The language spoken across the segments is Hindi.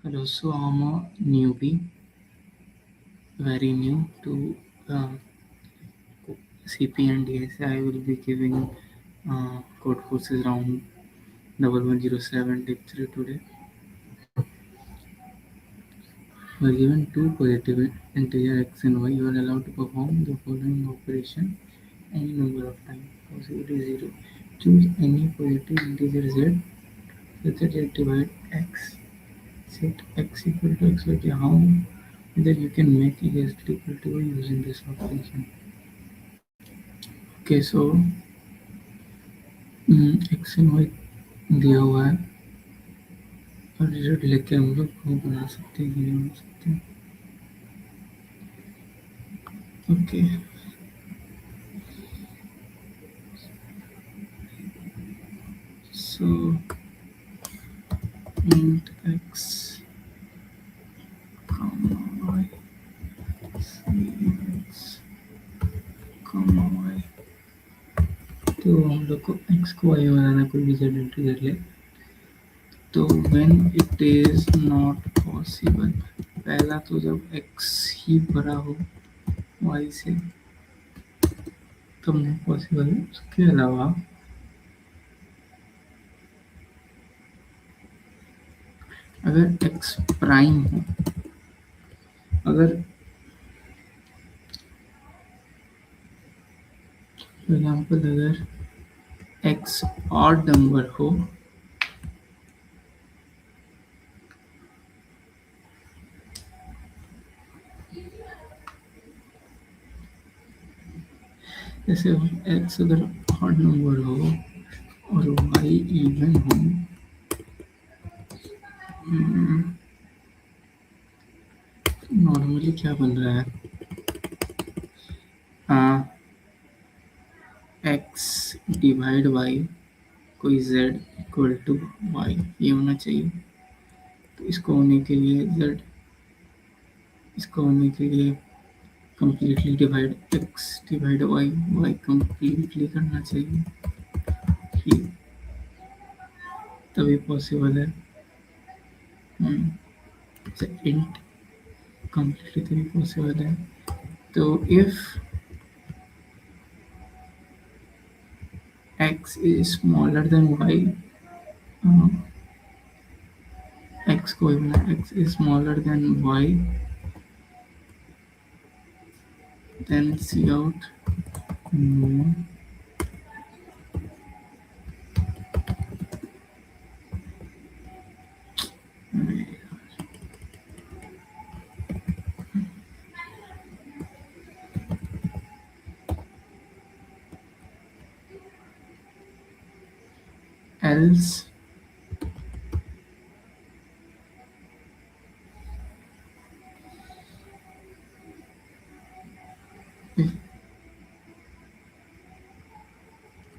Hello, so I'm a newbie, very new to uh, CP and DSA. I will be giving code courses around 1107 tip 3 today. We are given two positive integer x and y. You are allowed to perform the following operation any number of times. Possibility 0. Choose any positive integer z such that divide x. Set x equal to x. Okay, how that you can make x equal to y using this operation. Okay, so x and y दिया हुआ है और रिजल्ट लेके हम लोग वो बना सकते हैं कि नहीं बना सकते हैं. Okay, so int X Y X Y. तो हम लोग को एक्स को वाई बनाना कोई भी जेड इंटीजर ले. तो when it is not possible, पहला तो जब एक्स ही बड़ा हो वाई से तब नहीं पॉसिबल है. उसके अलावा अगर एक्स प्राइम हो, अगर फॉर एग्जाम्पल अगर एक्स ऑड नंबर हो, जैसे एक्स अगर ऑड नंबर हो और वाई इवन हो, नॉर्मली क्या बन रहा है, एक्स डिवाइड वाई कोई जेड इक्वल टू वाई ये होना चाहिए. तो इसको होने के लिए जेड, इसको होने के लिए completely divide x divide y, y completely करना चाहिए कि तभी पॉसिबल है. इंट कंप्लीटली तभी पॉसिबल है. तो if x is smaller than y, x को x is smaller than y, then cout no else if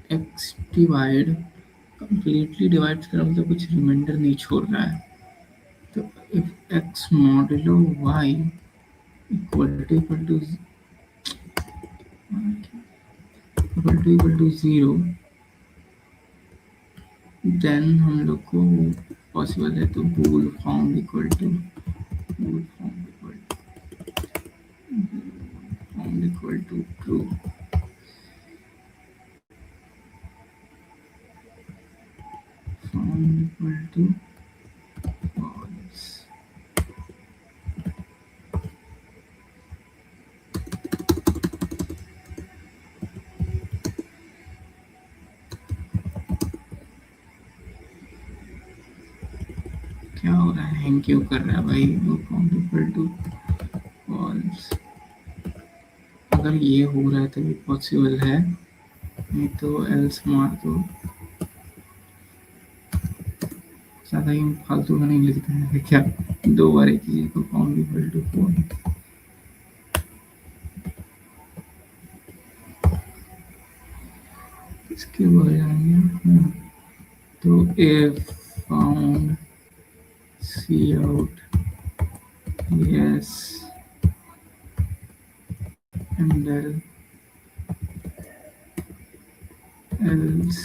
x divide completely divide कर मतलब कुछ रिमाइंडर नहीं छोड़ रहा है. तो if x modulo y equal to 0, then हम लोग को पॉसिबल है. तो bool form equal to true. Form equal to false. क्या हो रहा है, हैंग क्यों कर रहा है भाई. Form equal to false. अगर ये हो रहा है तो ये पॉसिबल है, नहीं तो एल्स मार दो. ज़्यादा ही फालतू का नहीं लिखते हैं क्या, दो बार एक चीज़ को फॉर्म इक्वल टू फॉल. इसके बाद आएंगे तो if found cout yes and else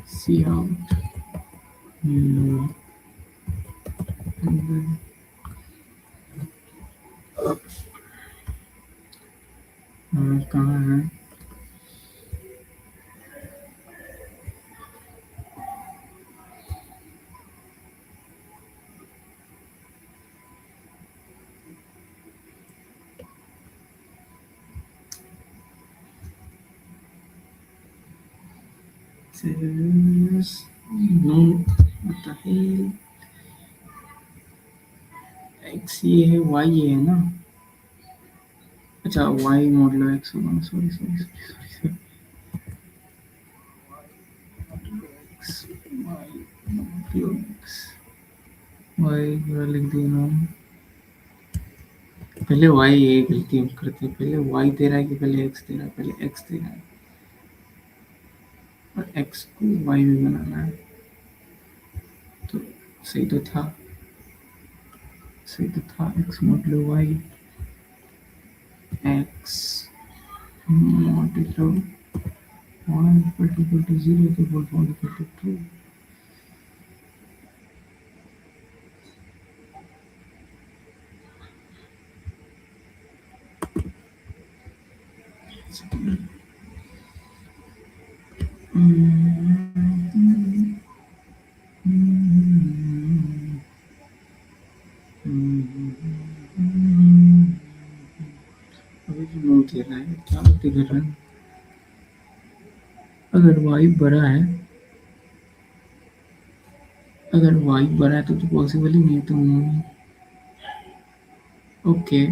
see out no कहाँ है? No, what the hell? X ये है, Y ये है ना? अच्छा, Y मॉडल X होगा, sorry sorry sorry sorry, X Y model X, Y पूरा लिख दिया ना। पहले Y, ये गलती हम करते हैं, पहले Y दे रहा है कि पहले X दे रहा है? पहले X दे रहा है, और X को Y में बनाना है, तो सही तो था, सही तो था। X model Y, X model y equal to 0 तो बोल पाऊँ equal to true। अभी जो नोट दे रहा है, क्या गलती कर रहा है? अगर y बड़ा है, अगर y बड़ा है तो पॉसिबल ही नहीं है, तो ओके,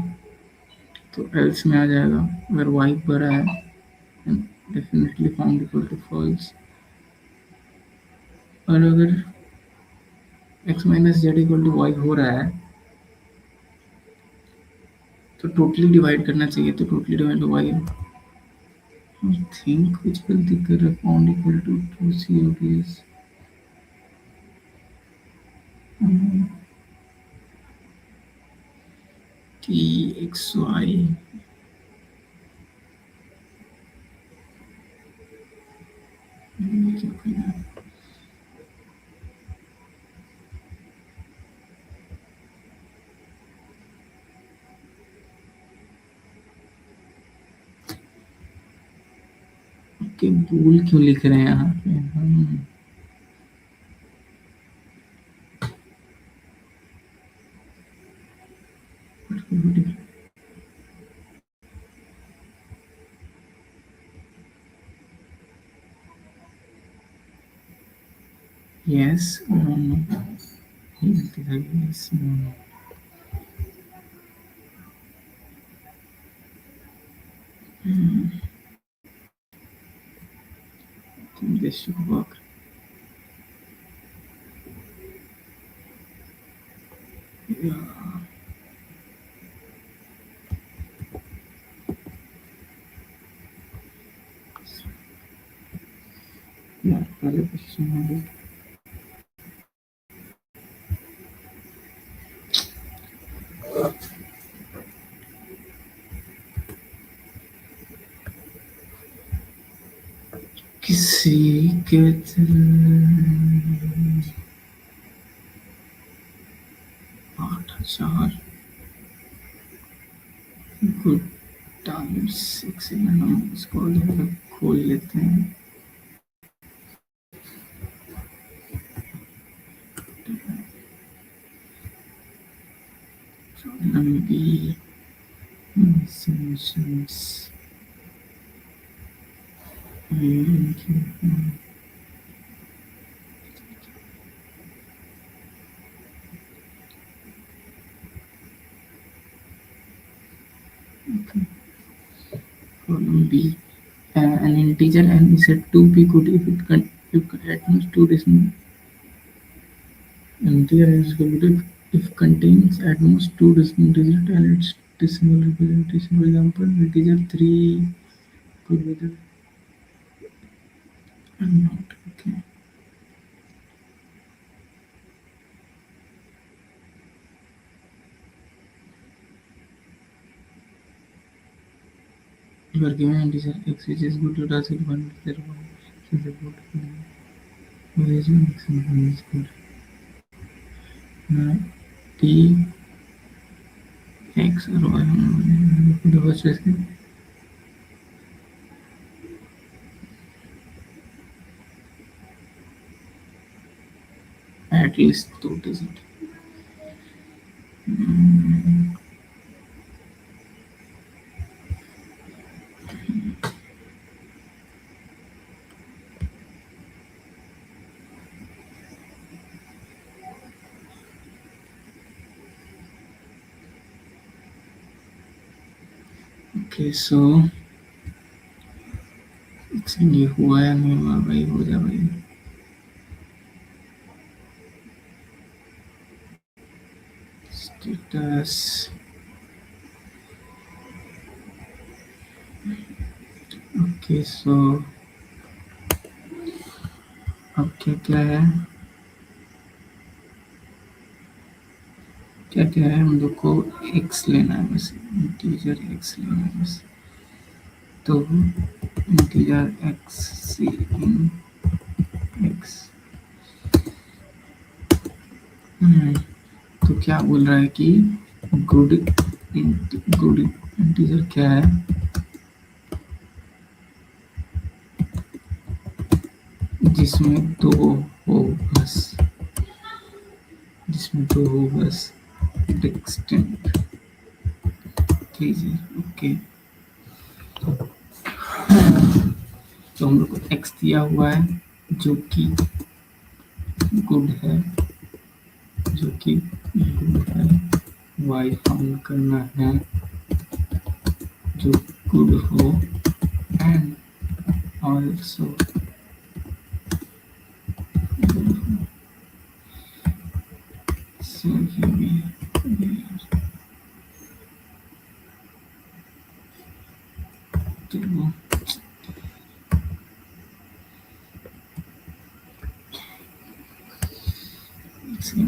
तो एल्स में आ जाएगा। अगर y बड़ा है, definitely found equal to false. और अगर x minus z equal to y हो रहा है, तो टोटली डिवाइड करना चाहिए, तो totally divide to y. I think कुछ गलती कर रहा है, found equal to two C O D S. T x y, क्या करना है? कि भूल क्यों लिख रहे हैं यहाँ पे हम? Yes, no no, yes no no. This should work. Yeah. यार पहले क्वेश्चन है, किसी के दिल 8,000 गुड टाइम्स 6 सेकंड, हम इसको खोल लेते हैं। लंबी solutions. Okay. Column B. An integer n is said to be good if it contains two decimal. Integer n is good if contains at most two decimal digits and its decimal representation. For example, integer 3 could be the not. Okay. You are given integer x which is good to does it one therefore is a good. Where is x is good? No. p x or y the first is at least two digit. Okay, so ये हुआ या नहीं हुआ भाई, हो जा भाई. Status. Okay, so अब क्या क्या है, क्या क्या है, हम लोग को x लेना है बस, इंटीजर x लेना है बस. तो इंटीजर x से इन x. तो क्या बोल रहा है कि गुड गुड इंटीजर क्या है, जिसमें दो हो बस, जिसमें दो हो बस डिस्टिंक्ट इंटीजर. ओके, तो हम लोग को x दिया हुआ है जो कि गुड है, जो कि गुड है. y फाउंड करना है जो गुड हो, and also so here we do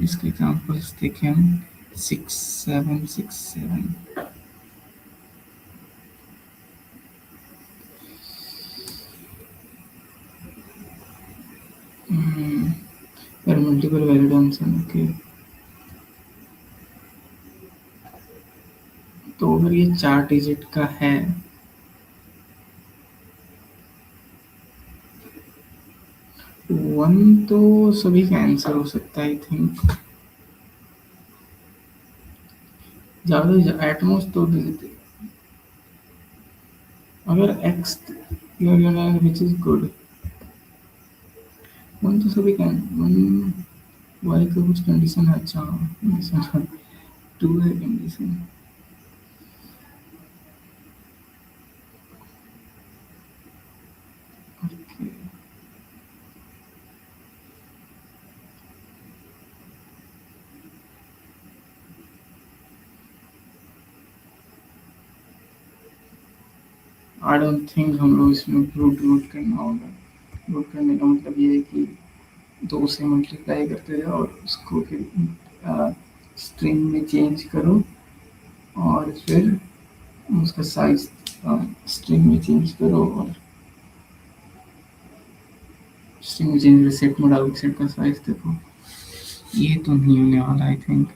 इसके एग्जांपल्स देखें हम. 6767 पर मल्टीपल वैलिड आंसर. ओके, तो अगर ये 4 डिजिट का है, वन तो सभी का आंसर हो सकता है आई थिंक. ज्यादा एटमोस्ट तो डिजिट, अगर x which is good, one तो सभी का, वन y का कुछ कंडीशन है. अच्छा, कंडीशन 2 है कंडीशन. आई डोंट थिंक हम लोग इसमें रूट करना होगा. रूट करने का मतलब ये है कि 2 से मल्टीप्लाई करते जाओ और उसको फिर स्ट्रिंग में चेंज करो, और फिर उसका साइज स्ट्रिंग में चेंज करो, और स्ट्रिंग में चेंज सेट में डालो, सेट का साइज देखो. ये तो नहीं होने वाला आई थिंक,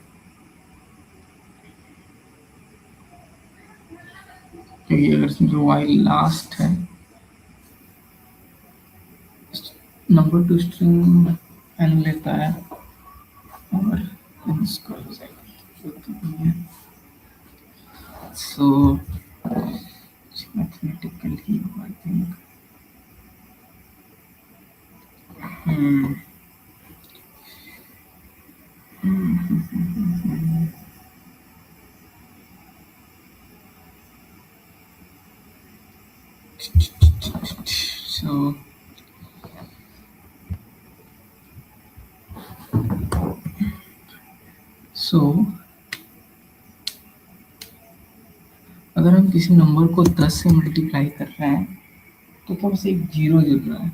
क्योंकि अगर समझो वाई लास्ट है, नंबर टू स्ट्रिंग एन लेता है और इसको सो मैथमेटिकली आई थिंक. So अगर हम किसी नंबर को 10 से मल्टीप्लाई कर रहे हैं तो क्या बस एक जीरो जुड़ रहा है.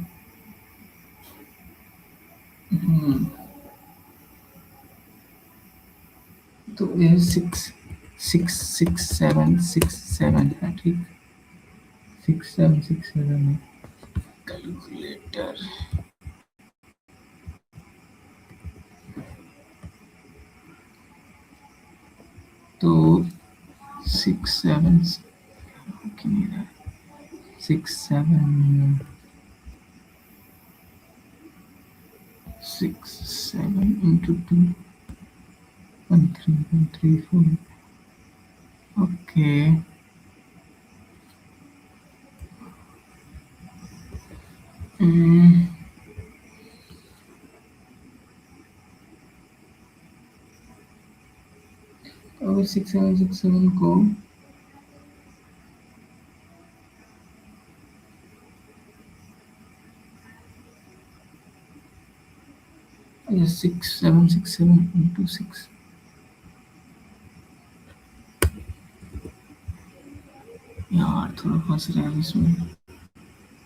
तो ये 66767 है, ठीक. 6767 है. कैलकुलेटर तो 6 7 नहीं रहा 6 7 into 2 1 3 1 3 4 ओके अगर 6 7 6 7 को या 6 7 6 7 into 6 यार थोड़ा फंस रहा है इसमें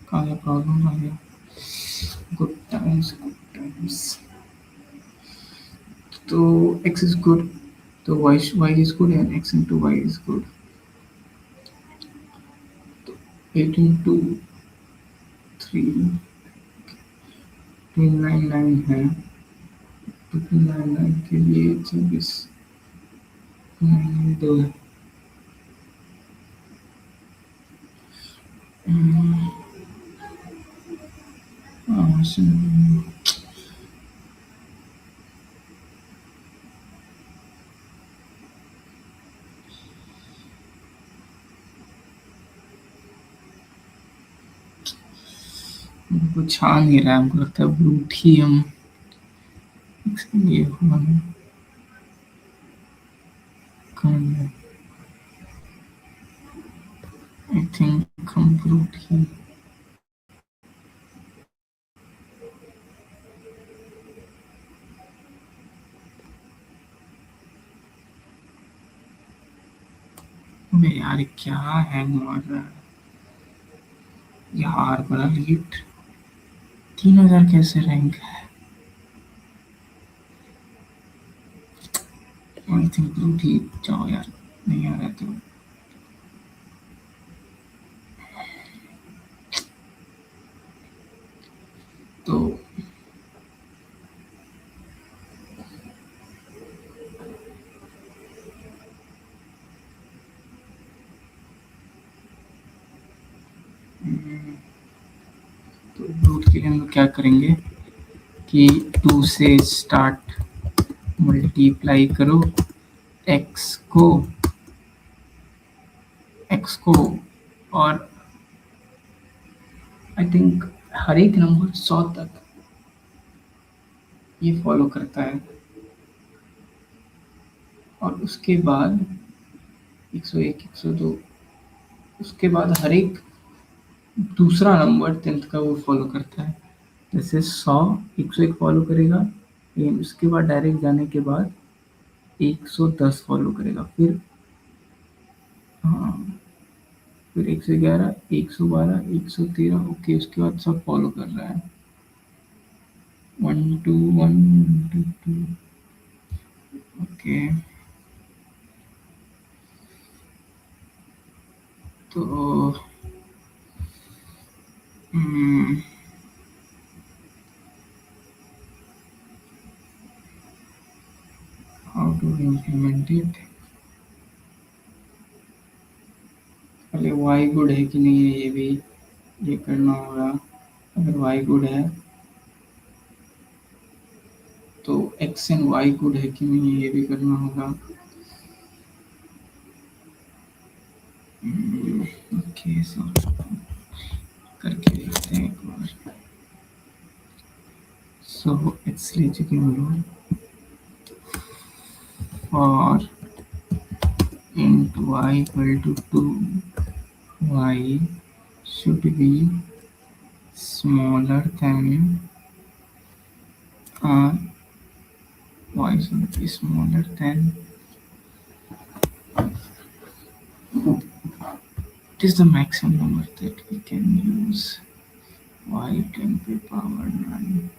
क्या प्रॉब्लम आ गया गुड टाइम्स तो x is good तो y is good and x into y is good 8 into 3 299 है 299 के लिए 24 दो है कुछ आ नहीं रहा है हमको लगता है ब्रूट ही हम ये हुआ आई थिंक हम ब्रूट ही अबे यार क्या हैंग मार रहा है यार बड़ा लेट 3000 कैसे रैंक है आई थिंक ब्रूट ही जाओ यार नहीं आ रहा तो ब्रूट के लिए हम लोग क्या करेंगे कि 2 से स्टार्ट मल्टीप्लाई करो x को और आई थिंक हर एक नंबर 100 तक ये फॉलो करता है और उसके बाद 101 102 उसके बाद हर एक दूसरा नंबर 10th का वो फॉलो करता है जैसे 100 101 फॉलो करेगा लेकिन उसके बाद डायरेक्ट जाने के बाद 110 फॉलो करेगा फिर हाँ फिर 111 112 113 ओके उसके बाद सब फॉलो कर रहा है 1 2 1 2 2 ओके तो हाउ टू इम्प्लीमेंट इट पहले वाई गुड है कि नहीं है ये भी ये करना होगा अगर वाई गुड है तो एक्स एंड वाई गुड है कि नहीं ये भी करना होगा ओके सो करके देखते हैं एक बार सो एक्स ले चुके हम लोग और into y equal to 2 y should be smaller than y should be smaller than it is the maximum number that we can use y 10 to the power 9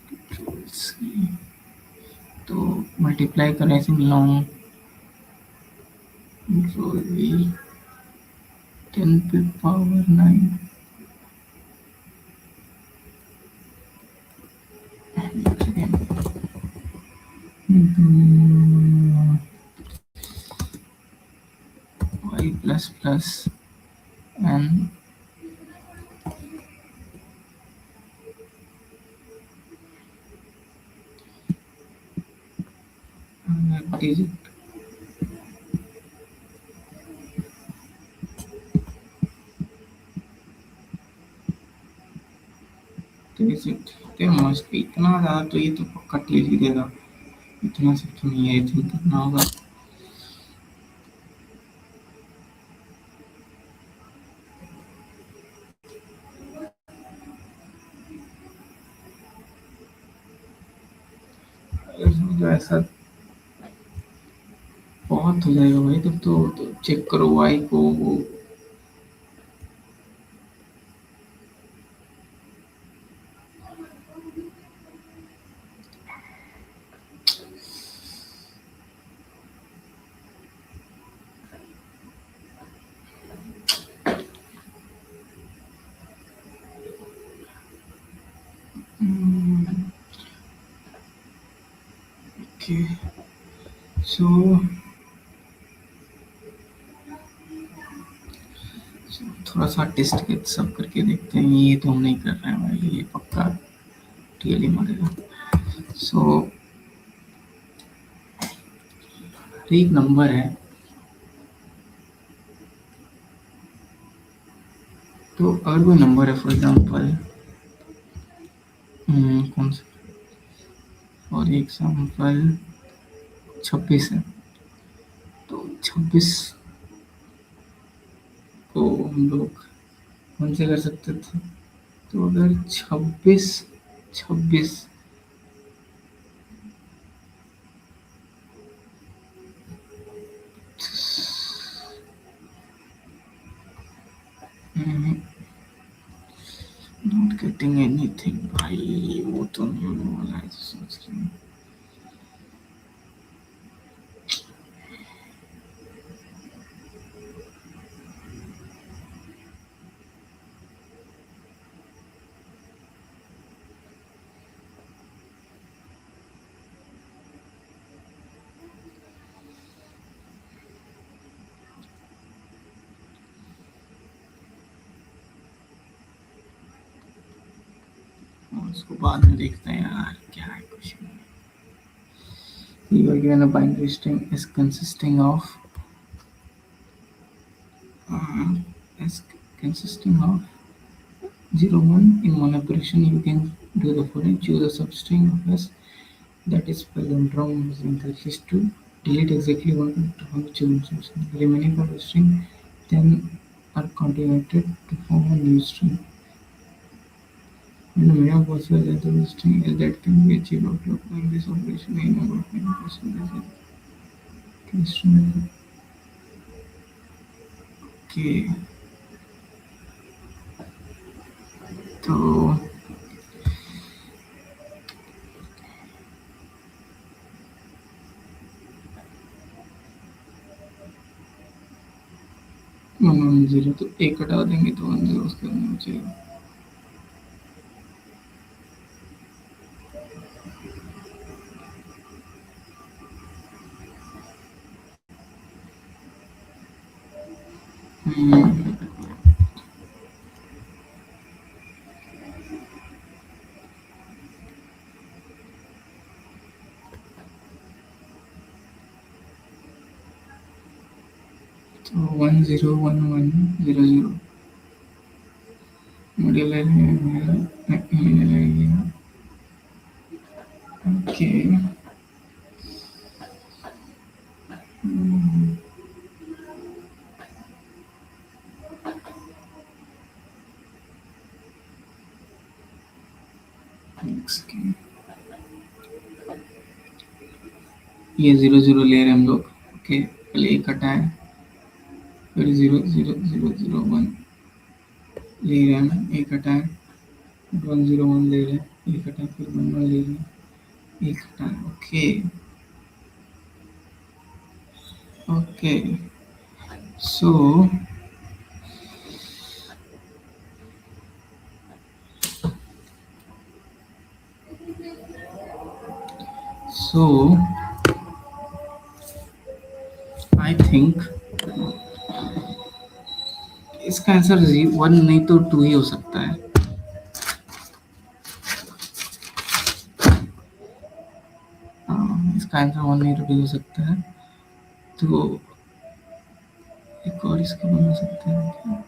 control C तो मल्टीप्लाई करें से long control V 10 to the power 9 again plus n digit digit there must be इतना ज़्यादा तो ये तो पक्का टेल ही देगा इतना सब तो नहीं है आई थिंक करना होगा जो ऐसा बहुत हो जाएगा भाई तब तो चेक करो वाई को वो ओके सो थोड़ा सा टेस्ट के सब करके देखते हैं ये तो हम नहीं कर रहे हैं भाई ये पक्का टीएल मारेगा सो एक नंबर है तो अगर कोई नंबर है फॉर एग्जांपल कौन सा फॉर एग्जांपल 26 है तो 26 को हम लोग कौन से कर सकते थे तो अगर 26 नॉट गेटिंग एनीथिंग भाई वो तो नहीं होने वाला है सोच रही हूँ उसको बाद में देखते हैं यार क्या है कुछ you are given a binary string is consisting of is consisting of 0 1 in one operation you can do the following choose a substring of s that is palindrome using the list to delete exactly one from the chosen string the remaining of the string then are concatenated to form a new string and the minimum possible length of the string is that can be achieved after applying this operation in number of many possible string okay तो 110 तो एक हटा देंगे तो 10 उसके अंदर बचेगा तो 101100 मॉड्यूल ओके ये 0 0 ले रहे हैं हम लोग ओके पहले एक हटाए फिर 0 0 0 0 1 ले रहे हैं एक हटाए 1 0 1 ले रहे हैं एक हटाए फिर 1 1 ले रहे हैं एक हटाए okay okay so I think इसका आंसर 1 नहीं तो 2 ही हो सकता है। इसका आंसर 1 नहीं तो 2 हो सकता है। तो एक और इसका बना सकते हैं क्या?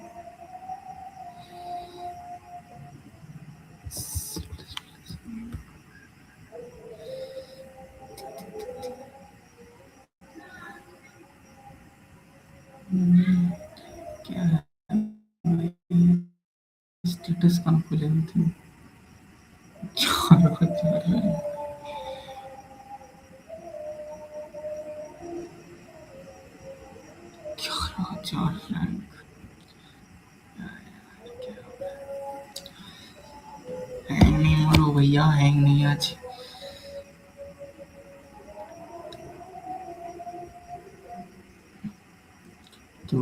क्या है स्टेटस कहाँ खुले थे? 4,000 है। 11,000 रैंक। हैंग नहीं मारो भैया, हैंग नहीं आज। तो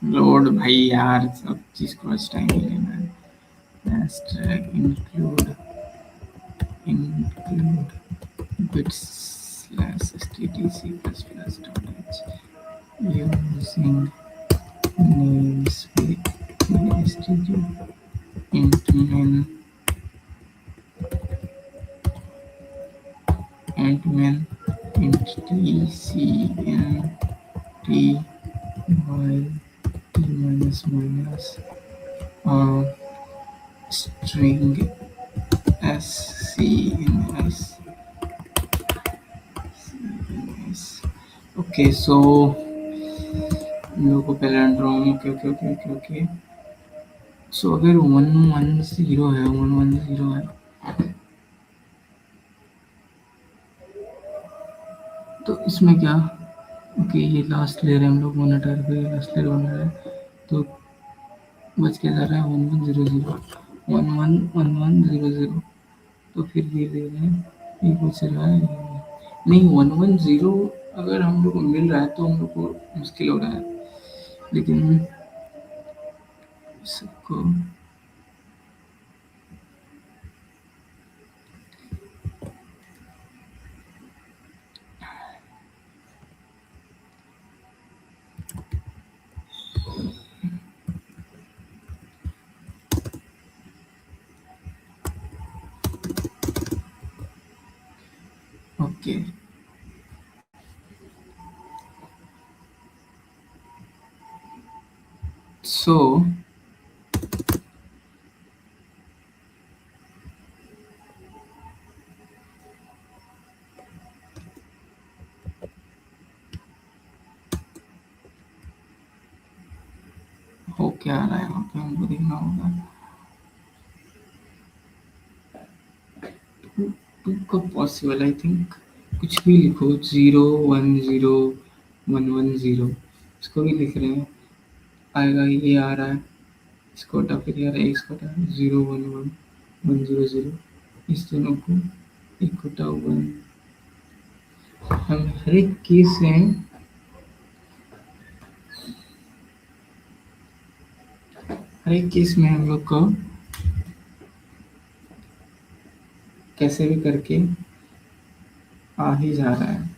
लोड भाई यार, सब चीज को आज टाइम ही लेना है। Hashtag include bits slash stdc plus plus dot h using namespace std int main int main int tcnt while t minus minus string scns. Okay so हम लोग को palindrome. Okay okay okay okay okay. So अगर 110 है, 110 है, तो इसमें क्या? ओके ये लास्ट लेयर है, हम लोग मॉनिटर पे लास्ट लेयर बना रहे हैं। तो बच के जा रहा है 1100, 111100। तो फिर धीरे धीरे ये बच रहा है। नहीं 110 अगर हम लोग को मिल रहा है तो हम लोग को मुश्किल हो रहा है, लेकिन सबको ओके सो हो क्या रहा है यहाँ पे हमको देखना होगा। टू कब पॉसिबल? आई थिंक कुछ भी लिखो, 010 110, इसको भी लिख रहे हैं, आएगा ये आ रहा है। इसको हटा, फिर यार इसको हटा, 011 100, इस दोनों को एक हटा 1। हम हर एक केस में हम लोग को कैसे भी करके आ ही जा रहा है।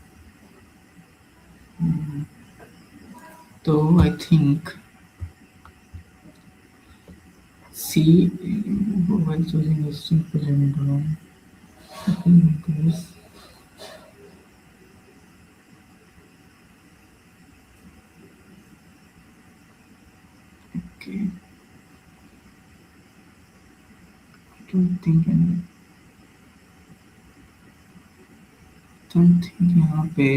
तो I think C while choosing a simple and wrong okay, don't think यहाँ पे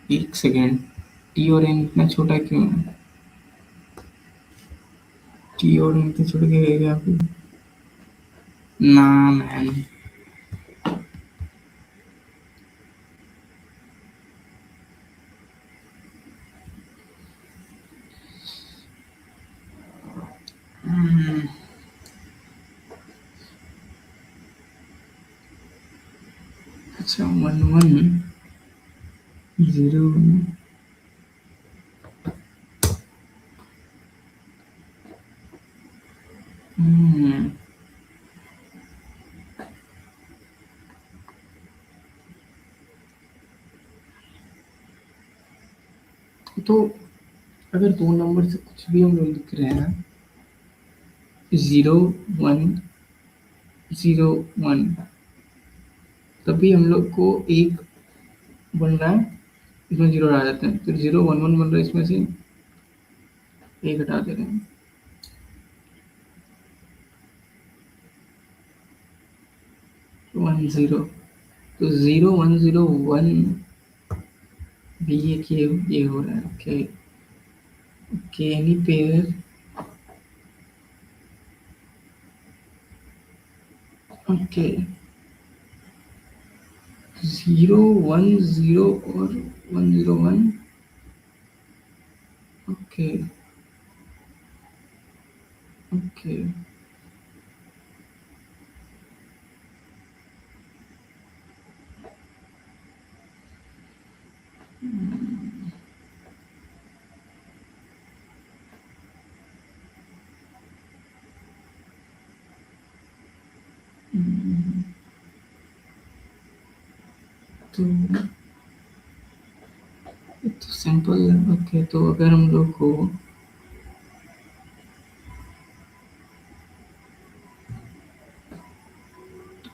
एक सेकेंड, टी और एन इतना छोटा क्यों है? टी और एन इतने छोटे के यहाँ पे ना मैन। अच्छा 1101 हम्म तो अगर दो नंबर से कुछ भी हम लोग लिख रहे हैं, 0 1 0 1, तभी हम लोग को एक बन रहा है, इसमें जीरो आ जाते हैं, फिर 0 1 1 बन रहा है, इसमें से एक हटा दे रहे हैं, 1 0, तो 0 1 0 1 भी ये हो रहा है। Okay okay, any pair, okay, 0 1 0 और 1 0 1, ओके ओके। तो ये तो सिंपल है। ओके, तो अगर हम लोग को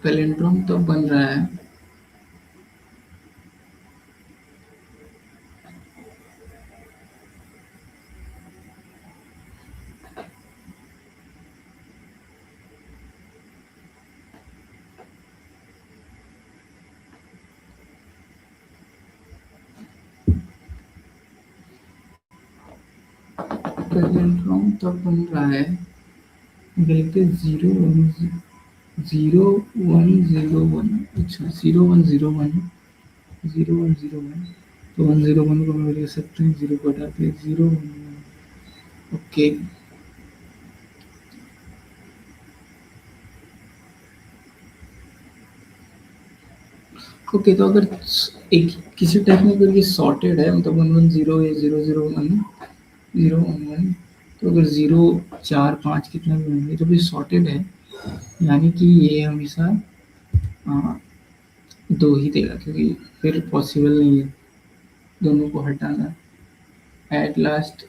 पैलिंड्रोम तो बन रहा है, पैलिंड्रोम तो बन रहा है, देखते 0 1 0 1, अच्छा 0 1 0 1, 0 1 0 1, तो 1 0 1 को हम ले सकते हैं, जीरो को हटाते 0 1 1, ओके। ओके, तो अगर एक किसी टाइप में अगर ये सॉर्टेड है, मतलब 1 1 0 या 0 0 1 0 1 1, तो अगर 0 4 5 कितना भी होंगे तो भी सॉर्टेड है, यानी कि ये हमेशा आ, दो ही देगा, क्योंकि फिर पॉसिबल नहीं है दोनों को हटाना एट लास्ट,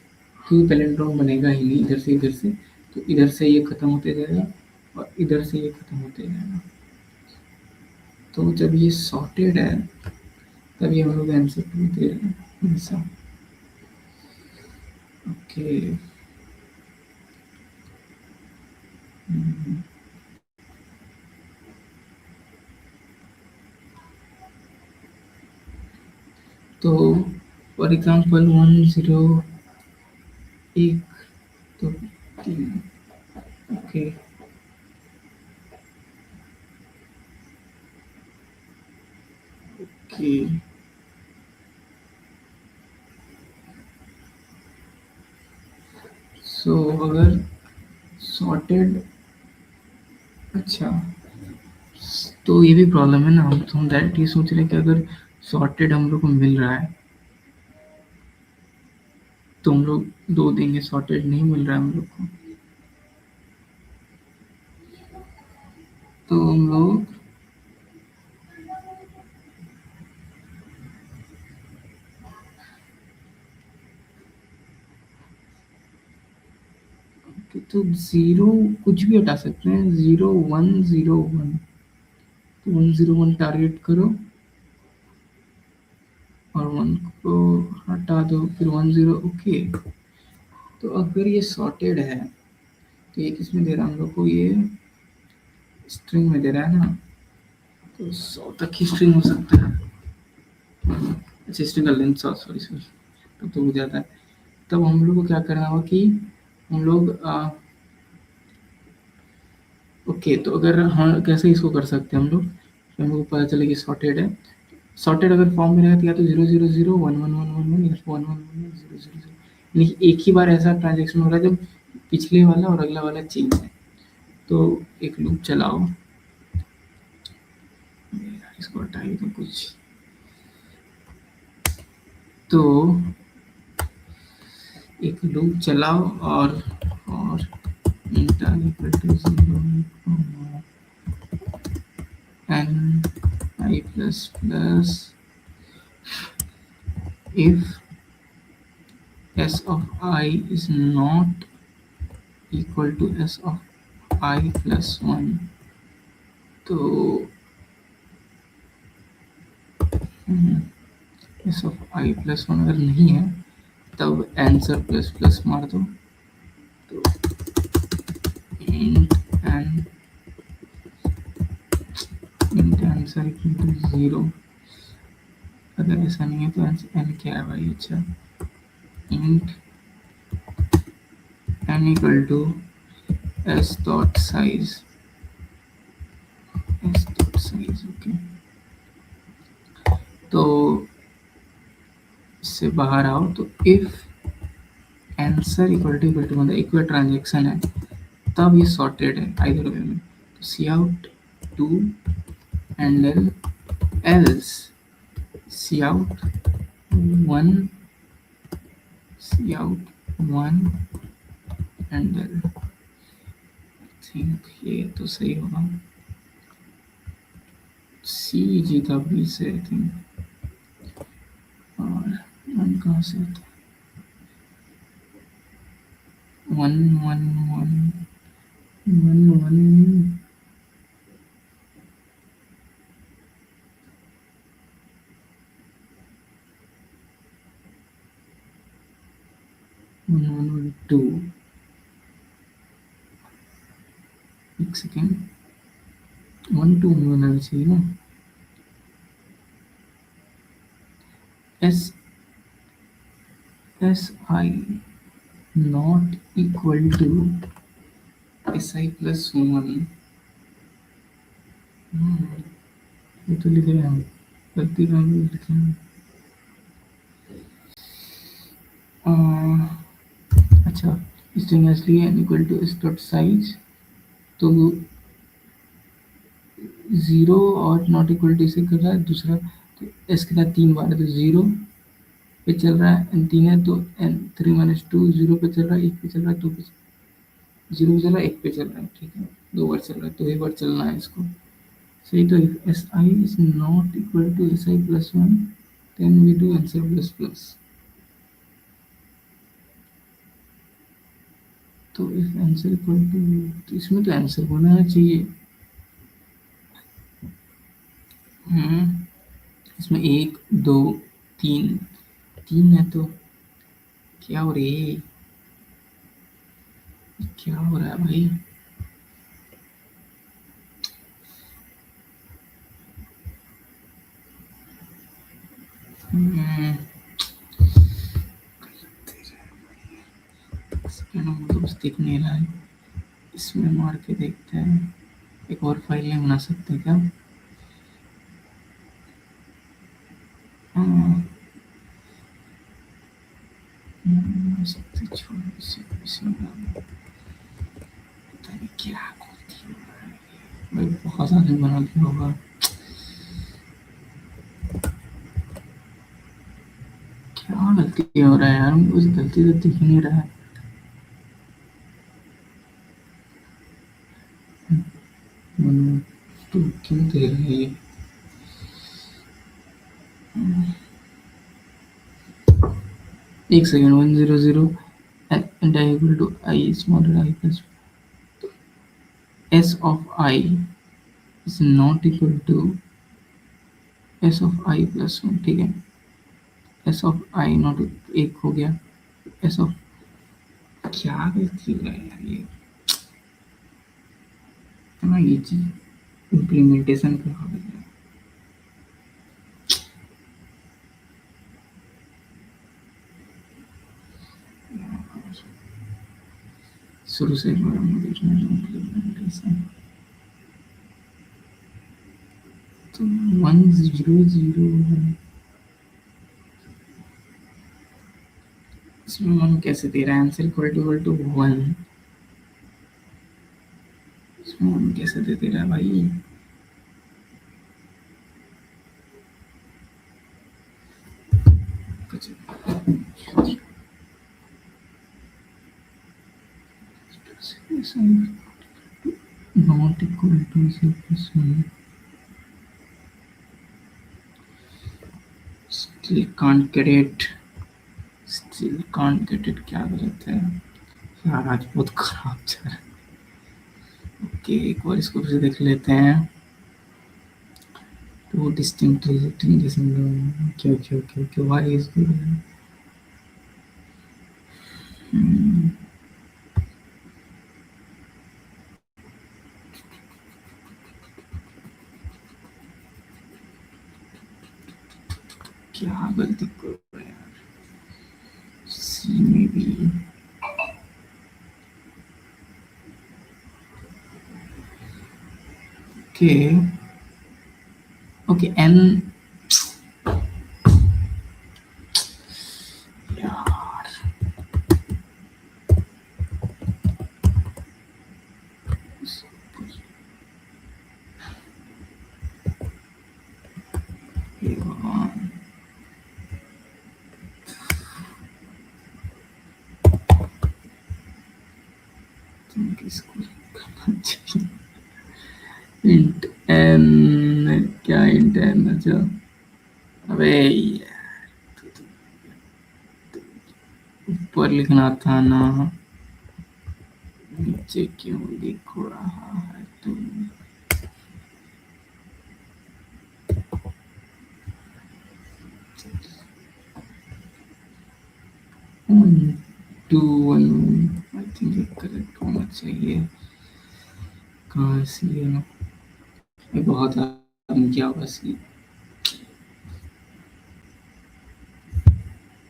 क्योंकि पैलिंड्रोम बनेगा ही नहीं इधर से इधर से, तो इधर से ये खत्म होते जाएगा और इधर से ये खत्म होते जाएगा। तो जब ये सॉर्टेड है तभी हम लोग आंसर 2 दे रहे हैं हमेशा। ओके, तो फॉर एग्जाम्पल 1 0 1, तो 3, ओके ओके। सो अगर सॉर्टेड, अच्छा, तो ये भी प्रॉब्लम है ना, हम डायरेक्ट ये सोच रहे हैं कि अगर सॉर्टेड हम लोग को मिल रहा है तो हम लोग दो देंगे, सॉर्टेड नहीं मिल रहा है हम लोग को तो हम लोग तो जीरो कुछ भी हटा सकते हैं, 0 1 0 1, तो 1 0 1 टारगेट करो और 1 को हटा दो, फिर 1 0, ओके। तो अगर ये सॉर्टेड है तो ये किसमें दे रहा है हम लोग को, ये स्ट्रिंग में दे रहा है ना, तो 100 तक की स्ट्रिंग हो सकता है, अच्छा स्ट्रिंग का लेंथ, सॉरी सॉरी, तब तो हो जाता है। तब हम लोग को क्या करना होगा कि हम लोग ओके, तो अगर हाँ कैसे इसको कर सकते हैं हम लोग, तो हम लोग को पता चले कि सॉर्टेड है, सॉर्टेड अगर फॉर्म में रहेगा तो या तो 0 0 0 1 1 1 1 या 1 1 1 0 0 0, यानी कि एक ही बार ऐसा ट्रांजेक्शन हो रहा है जब पिछले वाला और अगला वाला चेंज है। तो एक लूप चलाओ, इसको हटाइए तो कुछ, तो एक लूप चलाओ और int equal to 0 n i plus plus if s of I is not equal to s of I plus 1, तो s of I plus 1 अगर नहीं है तब आंसर प्लस प्लस मार दो, तो int n int answer equal to 0। अगर ऐसा नहीं है तो आंसर n क्या है भाई? अच्छा, int n equal to s dot size, s dot size. Okay, तो इससे बाहर आओ, तो इफ आंसर इक्वल टू मतलब इक्वल ट्रांजेक्शन है तब ये सॉर्टेड है आइदर वे में, तो cout 2 handle else cout 1 cout 1 handle. Think ये तो सही होगा, सी जीता बी से आई थिंक, और 1 कहाँ से होता है? 1 1 1 1 1 1 1 2। एक सेकेंड, 1 2 होना चाहिए ना। S s i not equal to s i plus 1। ये तो लिखे हैं, गलती में भी लिखे हैं। अच्छा, स्ट्रिंग असली है equal to s dot size, तो 0 और नॉट इक्वल टू इसे कर रहा है दूसरा, तो एस के साथ 3 बार है तो 0 पे चल रहा है, एन 3 है तो एन 3 माइनस 2 0 पे चल रहा है, 1 पे चल रहा है, 2 पे 0 पे चल रहा है, 1 पे चल रहा है। ठीक है, 2 बार चल रहा है तो 1 बार चलना है इसको। सही, तो if s i is not equal to s i plus 1 then we do answer plus plus. तो इफ आंसर इक्वल टू, तो इसमें तो आंसर होना चाहिए। इसमें 1 2 3 3 है, तो क्या हो रही है? क्या हो रहा है भाई? दोस्त दिख नहीं रहा है, इसमें मार के देखते हैं। एक और फाइल नहीं बना सकते क्या? सकते, छोड़ इसमें पता नहीं क्या भाई, बहुत आदमी बना दिया होगा। क्या गलती हो रहा है यार? मुझे कुछ गलती तो दिख ही नहीं रहा है। तो क्यों दे रहे हैं ये? एक second, 100 and I equal to I smaller I plus s of I is not equal to s of I plus 1। ठीक है, s of I नॉट, एक हो गया s of, क्या गलती हो रहा है यार? ये इतना इजी इम्प्लीमेंटेशन का हो गया। शुरू से एक बार हम देखना है इम्प्लीमेंटेशन, तो 100 है। इसमें 1 कैसे दे रहा है? आंसर इक्वल टू 1, इसमें 1 कैसे दे रहा है भाई? कुछ not equal to 0%, still can't get it, Still can't get it. क्या गलत है यार, आज बहुत खराब चल रहा है. ओके, एक बार इसको फिर से देख लेते हैं. Two distinct regions in the. Okay. Why is the. Hmm, क्या गलती कर रहे हैं यार. C maybe. Okay. Okay, N. यार. हे भगवान. तुम किसको करना चाहिए. Int N. क्या इंट N. अच्छा. अबे यार, ऊपर लिखना था ना, नीचे क्यों लिख रहा है तुम. 1 2 1. आई थिंक ये करेक्ट होना चाहिए. कहाँ से ये बहुत आदमी क्या होगा.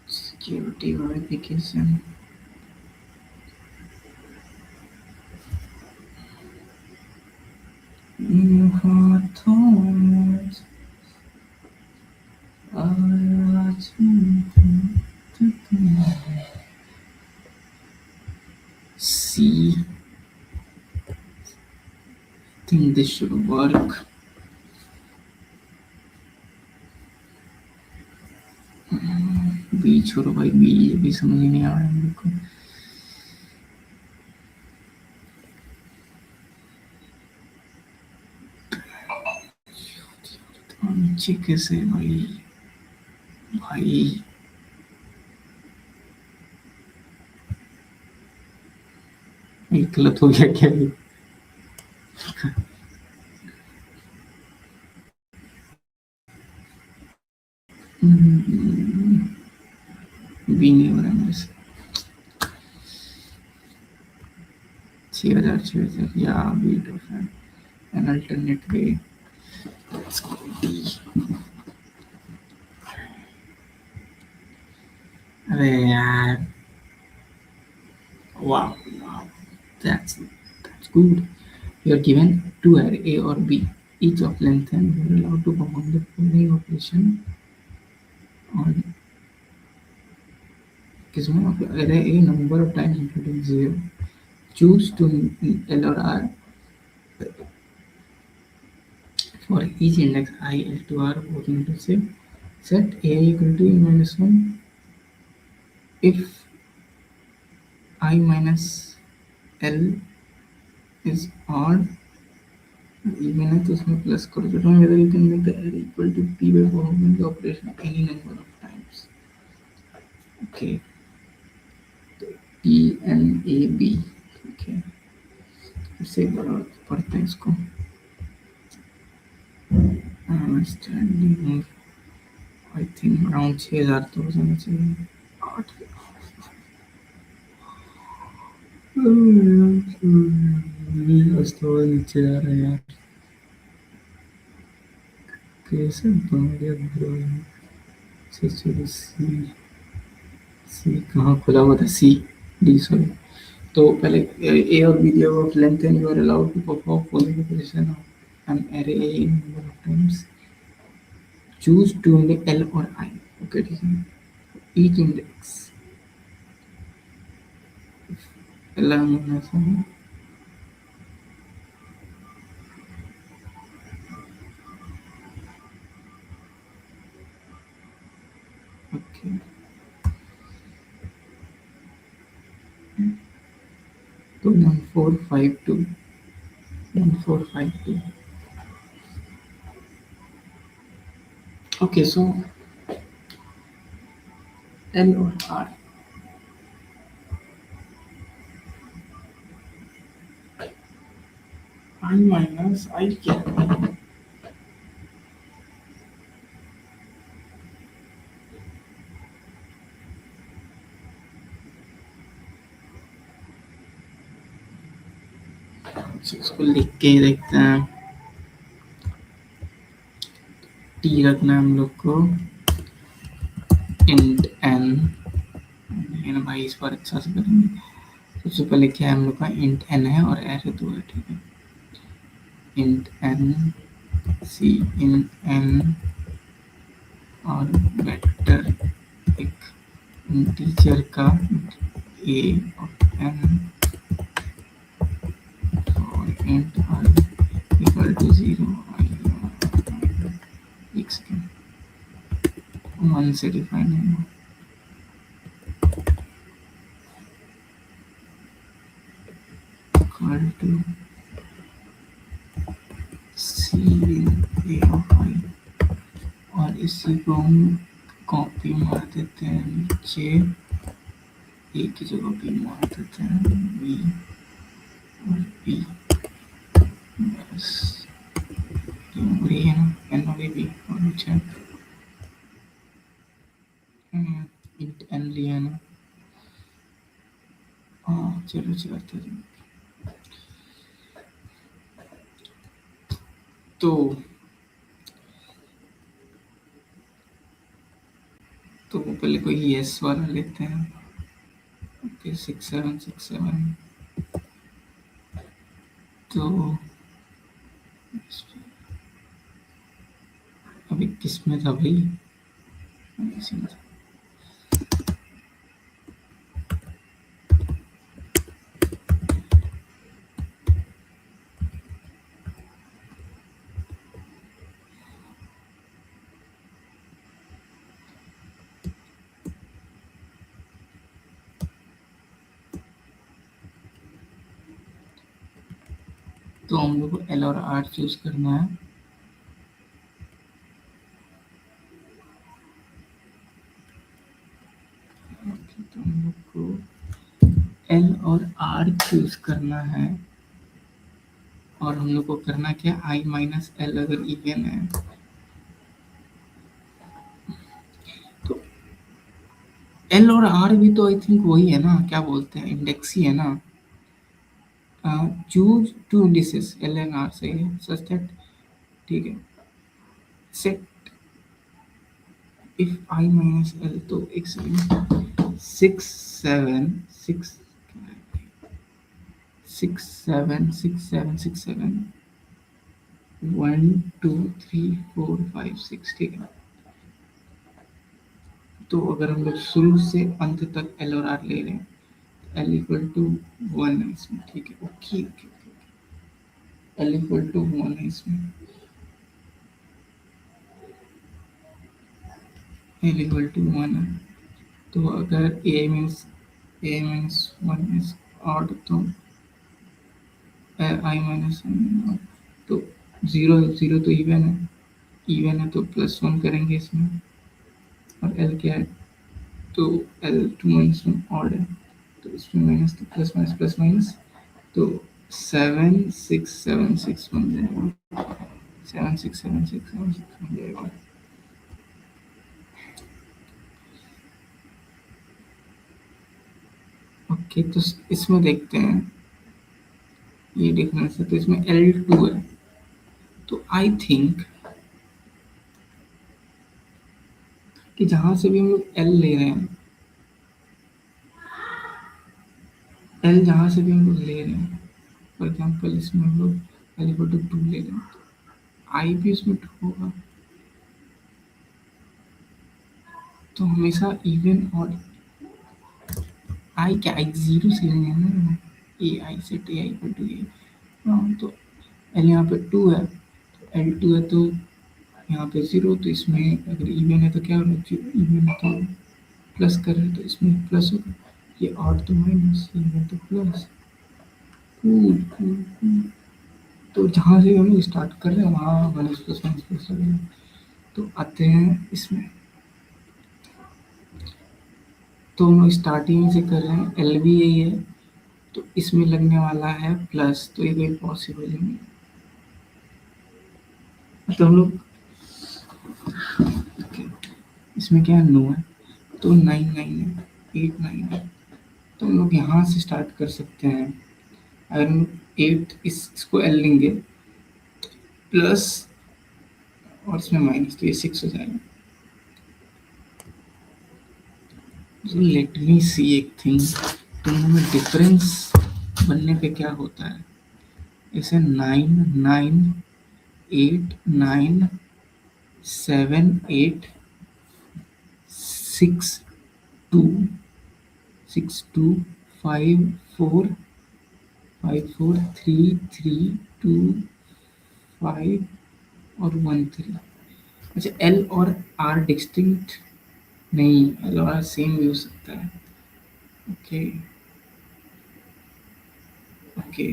Security verification. हाथों में आज C. Think this should work. B छोड़ो भाई, B ये भी समझ नहीं आ रहा है मेरे को. नीचे कैसे भाई. भाई ये गलत हो गया क्या ये. भी नहीं हो रहा है मेरे से. 6,000 या bit of an alternate way. अरे यार. Wow, that's good. You are given two array A or B, each of length, and you are allowed to perform the following operation on किसमें of array A number of times including 0. Choose to L or R for each index I, L to R, both into set A equal to E minus 1 if I minus L is odd. मैंने तो उसमें प्लस कर दिया. whether you can make the array equal to P by performing the operation any number of times. Okay. P N A B. Okay. ऐसे पढ़ते हैं इसको. Standing. I think around 6,000 तो हो जाना चाहिए. 8. नीचे जा रहे हैं यार. कैसे बढ़िया ब्रो. सी कहाँ खुला हुआ था. C D sorry. तो पहले A और B दिया हुआ length and you are allowed to perform following operation of an array A in number of times. Choose two index L और I. ओके ठीक है. Each index L minus 1. Okay. 1452. 1452. Okay, so L or R. I minus I क्या है? इसको लिख के ही देखते हैं। टी रखना है हम लोग को इंट एन भाई इस बार अच्छा से करेंगे। सबसे पहले क्या है हम लोग का इंट एन है और एरे 2 है, ठीक है। Int N cin N और वेक्टर एक इंटीजर का ए ऑफ एन और इंट आई इक्वल टू 0 एक सेकेंड 1 से डिफाइन है equal to C A of I और इसी को हम कॉपी मार देते हैं नीचे, ए की जगह बी मार देते हैं बी और बी बस ये है ना एन और बी और नीचे इंट एन लिया ना। हाँ चलो चलते हैं। तो पहले कोई यस वाला लेते हैं। ओके 6767 तो अभी किस में था भाई? इसमें था। तो हम लोग को एल और आर चूज करना है। तो हम लोग को एल और आर चूज करना है और हम लोग को करना क्या आई माइनस एल अगर इवन है तो एल और आर भी तो आई थिंक वही है ना, क्या बोलते हैं इंडेक्स ही है ना। Choose two indices l and r सही है सच दैट, ठीक है। Set if i minus l तो एक सेकंड 6 7 1 2 3 4 5 6, ठीक है। तो अगर हम लोग शुरू से अंत तक एल और आर ले रहे हैं एल इक्वल टू 1 है इसमें, ठीक है। Okay okay l equal to 1 है इसमें, एल इक्वल टू 1 है। तो अगर a मीन्स 1 इज ऑड तो आई माइनस तो 0 तो इवन है तो +1 करेंगे इसमें। और एल क्या है तो एल 2 माइनस 1 ऑड है तो इसमें माइनस तो प्लस माइनस तो 7676 बन जाएगा 7676 बन जाएगा। ओके तो इसमें देखते हैं ये डिफरेंस है तो इसमें L2 है तो आई थिंक कि जहां से भी हम लोग L ले रहे हैं L जहां से भी हम लोग ले रहे हैं फॉर एग्जांपल इसमें हम लोग L इक्वल टू 2 ले रहे हैं तो I भी इसमें 2 होगा तो हमेशा इवन और I क्या I 0 से लेंगे ना A I set A I equal to A. हाँ तो L यहाँ पे 2 है तो L2 है तो यहाँ पे 0 तो इसमें अगर इवन है तो क्या होगा इवन है तो प्लस कर रहे तो इसमें प्लस होगा ये ऑड तो माइनस इवन तो प्लस कूल कूल कूल। तो जहाँ से हम लोग स्टार्ट कर रहे हैं वहाँ माइनस प्लस लगेगा। तो आते हैं इसमें तो हम स्टार्टिंग से कर रहे हैं एल भी यही है तो इसमें लगने वाला है प्लस तो ये कोई पॉसिबल ही नहीं। तो हम लोग इसमें क्या है, 9 है तो 9 है, 8 9 है, तो हम लोग यहाँ से स्टार्ट कर सकते हैं। अगर हम 8 इसको एल लेंगे प्लस और इसमें माइनस, तो ये 6 हो जाएगा। लेट मी सी एक थिंग, तो हमें डिफरेंस बनने पे क्या होता है, इसे 9 9 8 9 7 8 6 2 5 4 5 4 3 3 2 5 और 1 3। अच्छा, एल और आर डिस्टिंक्ट नहीं, एल और आर सेम भी हो सकता है। Okay okay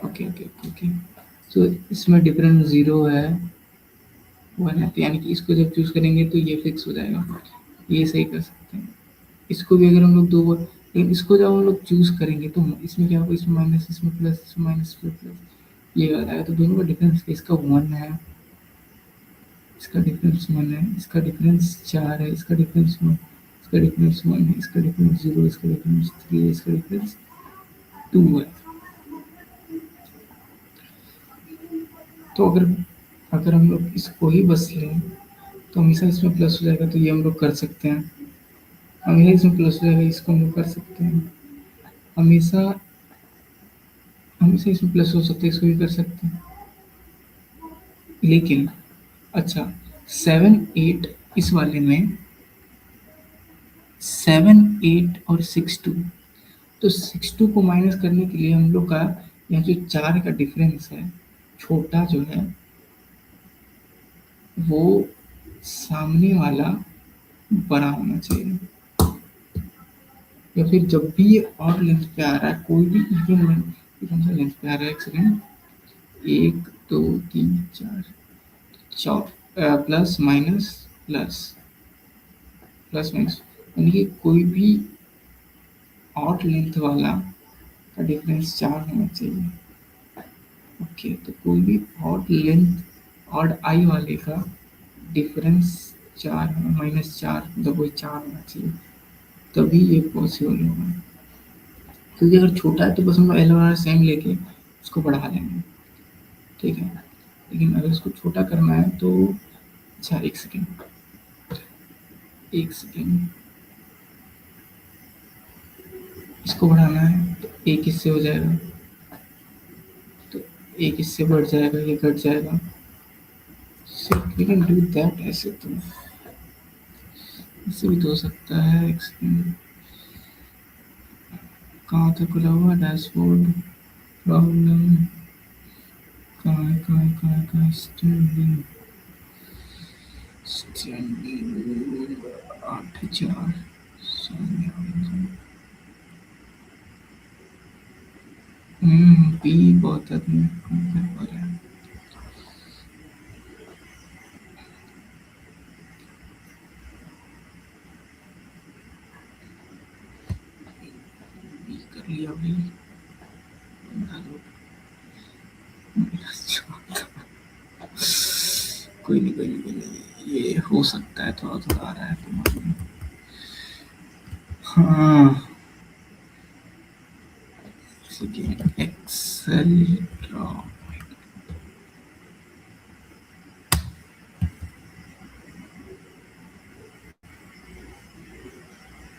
okay okay okay. तो इसमें डिफरेंस 0 है, 1 है, तो यानी कि इसको जब चूज करेंगे तो ये फिक्स हो जाएगा, ये सही कर सकते हैं। इसको भी अगर हम लोग दो बार, लेकिन इसको जब हम लोग चूज करेंगे तो इसमें क्या होगा, इसमें माइनस, इसमें प्लस, इसमें माइनस, इसमें प्लस, ये आ जाएगा। तो दोनों का डिफरेंस, इसका 1 है, इसका डिफरेंस 1 है, इसका डिफरेंस 4 है, इसका डिफरेंस 1, इसका डिफरेंस 1 है, इसका डिफरेंस 0, इसका डिफरेंस 3 है, इसका डिफरेंस 2 है। तो अगर अगर हम लोग इसको ही बस लें तो हमेशा इसमें प्लस हो जाएगा, तो ये हम लोग कर सकते हैं। हमेशा इसमें प्लस हो जाएगा, इसको हम लोग कर सकते हैं। हमेशा हमेशा इसमें प्लस हो सकता है, इसको भी कर सकते हैं। लेकिन अच्छा, 7 8 इस वाले में 7 8 और 6 2, तो 6 2 को माइनस करने के लिए हम लोग का यहाँ जो 4 का डिफरेंस है, छोटा जो है वो सामने वाला बड़ा होना चाहिए। या फिर जब भी ये और लेंथ पे आ रहा है, कोई भी इवन लेंथ, कौन सा लेंथ पे आ रहा है, एक second, 1 2 3 4 plus minus, plus plus minus, यानी कि कोई भी ऑड लेंथ वाला का डिफरेंस 4 होना चाहिए। ओके, तो कोई भी ऑड लेंथ, ऑड आई वाले का डिफरेंस 4 है, -4, मतलब वही 4 होना चाहिए, तभी ये पॉसिबल होगा। क्योंकि अगर छोटा है तो बस हम एल और आर सेम लेके उसको बढ़ा लेंगे, ठीक है। लेकिन अगर इसको छोटा करना है तो, अच्छा एक सेकेंड, एक सेकेंड, इसको बढ़ाना है तो एक इससे हो जाएगा, तो एक इससे बढ़ जाएगा, ये घट जाएगा। वी कैन डू दैट, ऐसे तो इससे भी तो हो सकता है। एक सेकेंड, कहाँ तक खुला हुआ डैशबोर्ड, प्रॉब्लम कहाँ है, कहाँ है, कहाँ है, कहाँ है, स्टैंडिंग, स्टैंडिंग 8,000 सामने आ गया। पी बहुत आदमी कम कर पा रहे हैं। पी कर लिया भाई, बंदा लोग मेरा चाहता। कोई नहीं, कोई नहीं, कोई नहीं, ये हो सकता है, थोड़ा थोड़ा आ रहा है दिमाग में। हाँ, एक्सेल ड्रॉ,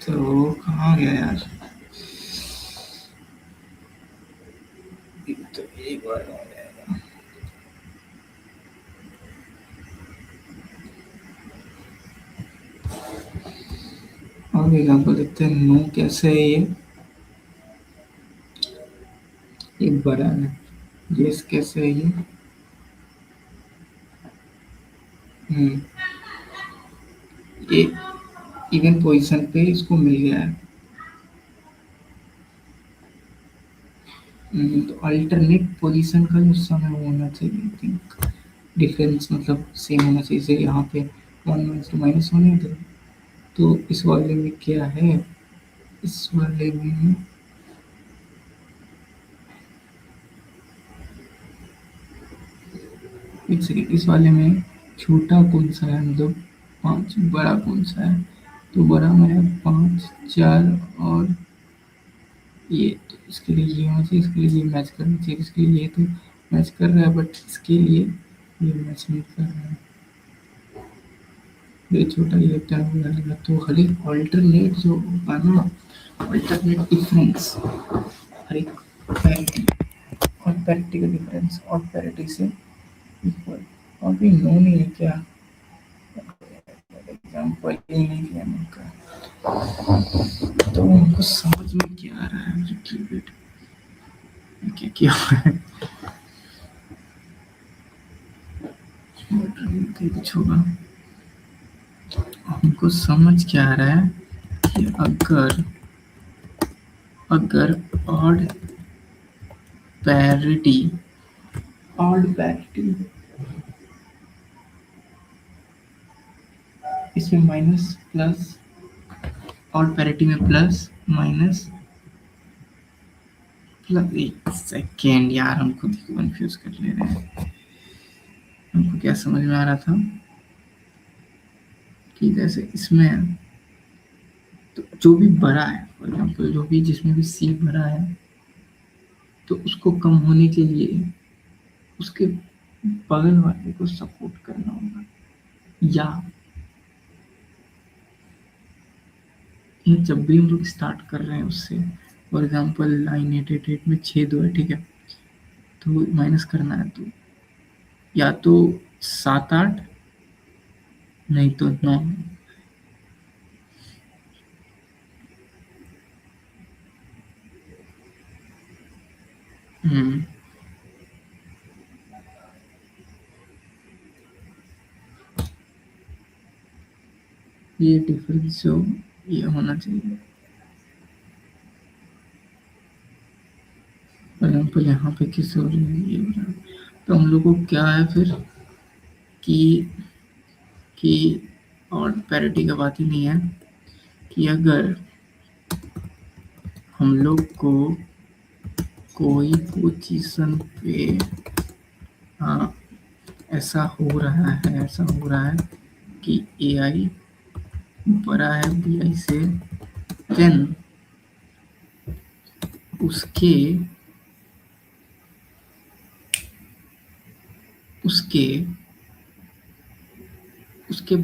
तो कहाँ गया यार, तो एक बार आ जाएगा। और एग्जाम्पल देखते हैं, नो कैसे है ये बड़ा है, यस कैसे है ये, हम्म, ये इवन पोजीशन पे इसको मिल गया है। तो अल्टरनेट पोजीशन का जो समय होना चाहिए, आई थिंक डिफरेंस मतलब सेम होना चाहिए, जैसे यहाँ पे 1 - 2 होने थे, तो इस वाले में क्या है, इस वाले में एक सेकेंड, इस वाले में छोटा कौन सा है, मतलब 5, बड़ा कौन सा है? तो बड़ा में है 5, 4 और ये, तो इसके लिए ये होना चाहिए, इसके लिए ये मैच करना चाहिए, इसके लिए ये तो मैच कर रहा है, बट इसके लिए ये मैच नहीं कर रहा है। ये छोटा ये टर्म हो जाएगा, तो हर एक ऑल्टरनेट जो होगा ना, ऑल्टरनेट डिफरेंस, हर एक पैरिटी और पैरिटी का डिफरेंस और पैरिटी से इक्वल। और भी नो नहीं है क्या? एग्जाम्पल ये नहीं दिया उनका, तो उनको समझ में क्या आ रहा है, लिटिल बिट क्या क्या है, कुछ होगा। हमको समझ क्या आ रहा है कि अगर अगर ऑड पैरिटी, ऑड पैरिटी इसमें माइनस प्लस, ऑड पैरिटी में प्लस माइनस प्लस, एक सेकेंड यार, हम खुद ही कंफ्यूज कर ले रहे हैं। हमको क्या समझ में आ रहा था कि जैसे इसमें तो जो भी बड़ा है, फॉर एग्जाम्पल जो भी जिसमें भी सी भरा है, तो उसको कम होने के लिए उसके बगल वाले को सपोर्ट करना होगा, या ये जब भी हम लोग स्टार्ट कर रहे हैं उससे, फॉर एग्जाम्पल लाइन 888 में 6 2 है, ठीक है, तो माइनस करना है, तो या तो 7 8 नहीं तो 9। हम्म, ये डिफरेंस जो ये होना चाहिए, फॉर एग्जाम्पल यहाँ पे किस हो रही है ये हो रहा है, तो हम लोग को क्या है फिर कि कि और पैरिटी का बात ही नहीं है कि अगर हम लोग को कोई पोजीशन पे हाँ, ऐसा हो रहा है, ऐसा हो रहा है कि ए आई बड़ा है बी आई से, देन उसके उसके उसके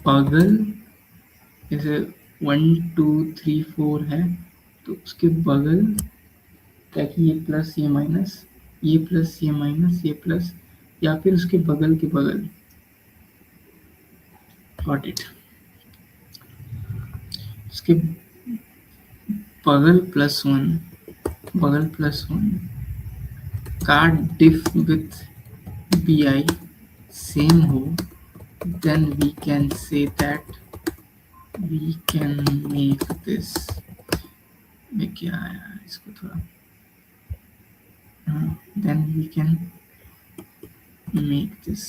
बगल, जैसे 1 2 3 4 है, तो उसके बगल, ताकि ये प्लस ये माइनस, ये प्लस ये माइनस ये प्लस, या फिर उसके बगल के बगल, गॉट इट, उसके बगल +1, बगल +1 का डिफ विथ बी आई सेम हो, then we can say that we can make this में क्या आया इसको थोड़ा, then we can make this,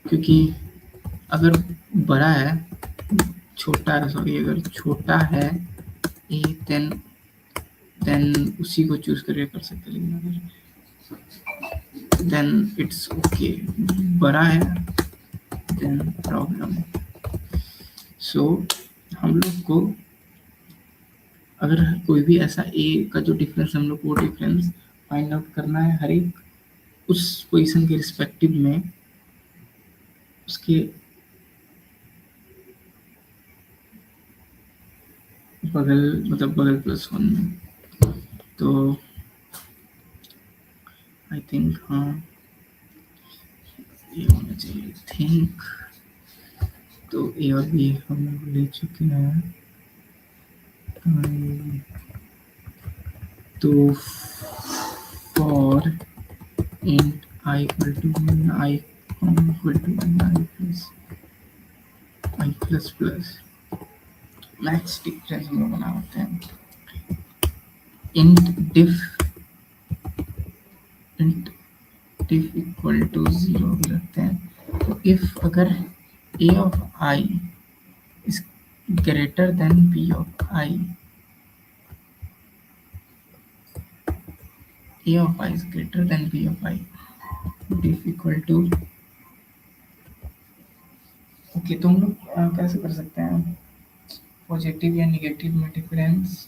क्योंकि अगर बड़ा है, छोटा है, सॉरी, अगर छोटा है ए, देन उसी को चूज करके कर सकते हैं, लेकिन अगर देन इट्स ओके, बड़ा है देन प्रॉब्लम। सो हम लोग को अगर कोई भी ऐसा ए का जो डिफरेंस, हम लोग को डिफरेंस फाइंड आउट करना है हर एक उस पोजीशन के रिस्पेक्टिव में, उसके बगल, मतलब बगल +1 में, तो आई थिंक हाँ ये होना चाहिए, थिंक। तो ए और बी हम लोग ले चुके हैं, तो for int I equal to I equal to I plus plus max difference हम लोग बना होते हैं, int diff इक्वल टू 0 भी रखते हैं। तो इफ अगर a of I is greater than b of I, a of I is greater than b of I, diff equal to okay. तो हम लोग कैसे कर सकते हैं पॉजिटिव या निगेटिव में डिफरेंस?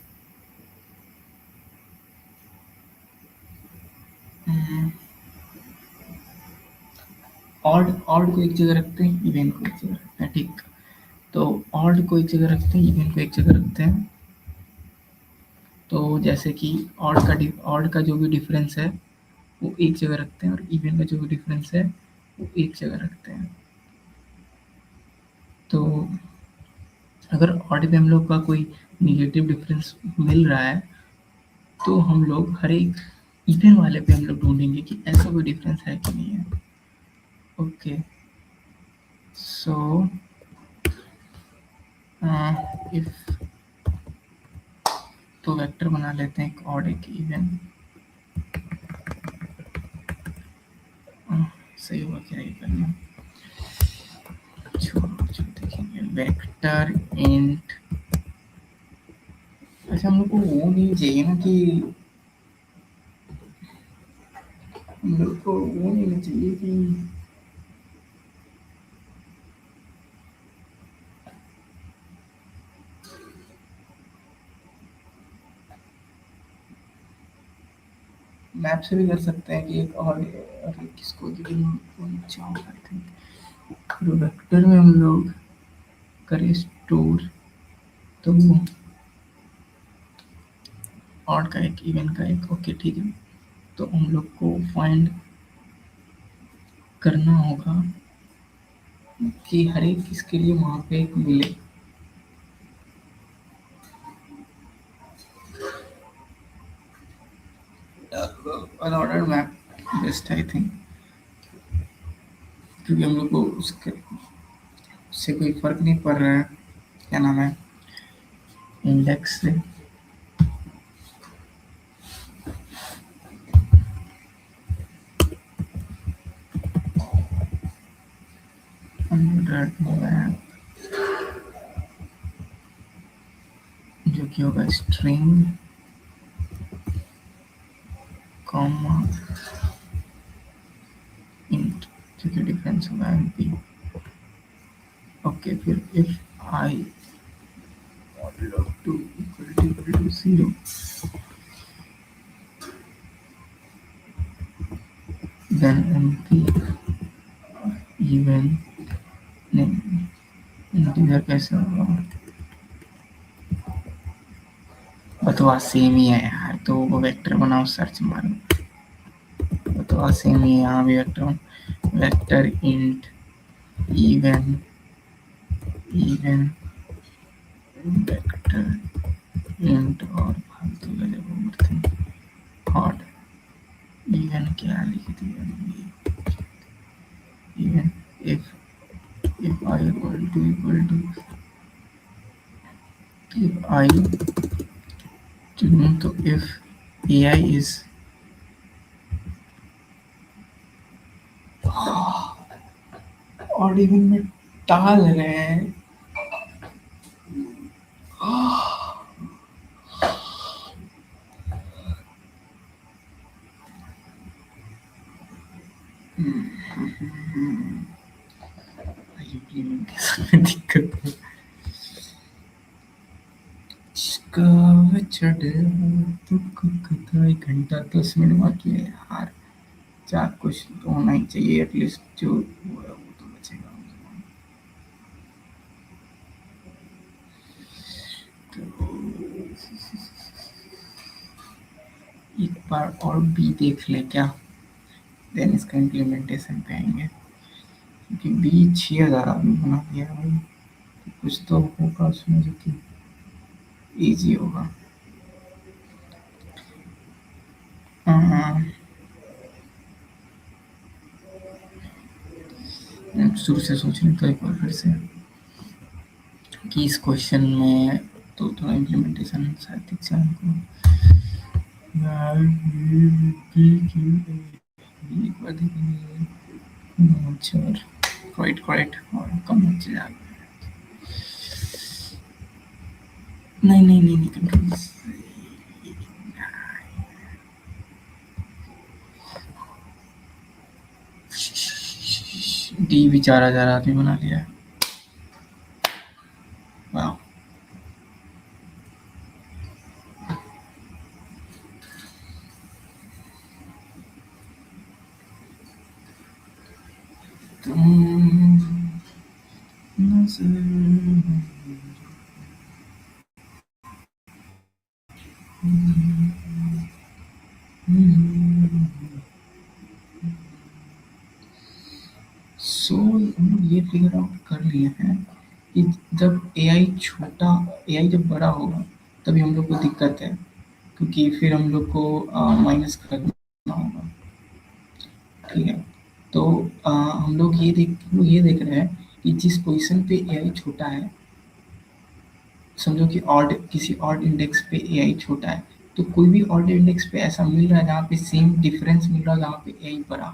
ऑड ऑड को एक जगह रखते हैं, इवन को एक जगह रखते हैं, ठीक। तो ऑड को एक जगह रखते हैं, इवन को एक जगह रखते हैं। तो जैसे कि ऑड का जो भी डिफरेंस है वो एक जगह रखते हैं, और इवन का जो भी डिफरेंस है वो एक जगह रखते हैं। तो अगर ऑड में हम लोग का कोई निगेटिव डिफरेंस मिल रहा है तो हम लोग हर एक इवन वाले पे हम लोग ढूंढेंगे कि ऐसा कोई डिफरेंस है कि नहीं है। ओके, सो इफ तो वेक्टर बना लेते हैं, एक ऑड एक इवन। सही होगा क्या ये करना? छोड़ो जो देखेंगे, वेक्टर इंट। अच्छा, हम लोग को वो नहीं चाहिए ना कि हम लोग को वो नहीं चाहिए कि मैप से भी कर सकते हैं कि एक और अरे किसको आई थिंक वेक्टर में हम लोग करें स्टोर, तो ऑड का एक इवन का एक, ओके ठीक है। तो हम लोग को फाइंड करना होगा कि हर एक किसके लिए वहाँ पे एक मिले। Unordered map best I think, क्योंकि हम लोग को उसके उससे कोई फर्क नहीं पड़ रहा है, क्या नाम है, इंडेक्स से। अनऑर्डर्ड मैप जो कि होगा स्ट्रिंग कॉमा इंट, जो कि डिफरेंस होगा एमपी। ओके, फिर if i modulo 2 equal to 0, then MP even, नहीं इंटीजर कैसे होगा, बतवा सेम ही है यार। तो वो वेक्टर बनाओ, सर्च मारो, बतवा सेम ही है, यहाँ भी vector, vector int even even vector int और फालतू का जब बोलते हॉट इवन क्या लिख दिया even if I equal to if I तो if AI is और इवन में टाल रहे हैं। इम्प्लीमेंटेशन में दिक्कत है। एक घंटा 10 मिनट बाकी है यार, चार कुछ तो होना ही चाहिए एटलीस्ट, जो वो है वो तो बचेगा। एक बार और बी देख ले क्या, देन इसका इम्प्लीमेंटेशन पे आएंगे, क्योंकि बी 6000 आदमी बना दिया है भाई, तो कुछ तो होगा उसमें जो कि ईजी होगा। शुरू से सोचने तो एक बार फिर से कि इस क्वेश्चन में तो थोड़ा इम्प्लीमेंटेशन शायद दिख जाए हमको यार। एक बार देखेंगे, अच्छा करेक्ट करेक्ट, और कम हो जाएगा। नहीं नहीं नहीं, कंट्रोल डी भी 4000 आदमी बना लिया है। वाह। तुम सो हम लोग ये फिगर आउट कर लिए हैं कि जब एआई जब बड़ा होगा तभी हम लोग को दिक्कत है, क्योंकि फिर हम लोग को माइनस करना होगा। ठीक है। तो हम लोग ये देख रहे हैं कि जिस पोजीशन पे एआई छोटा है, समझो कि ऑड किसी ऑड इंडेक्स पे एआई छोटा है, तो कोई भी ऑड इंडेक्स पे ऐसा मिल रहा है जहाँ पे सेम डिफरेंस मिल रहा है जहाँ पे एआई बड़ा,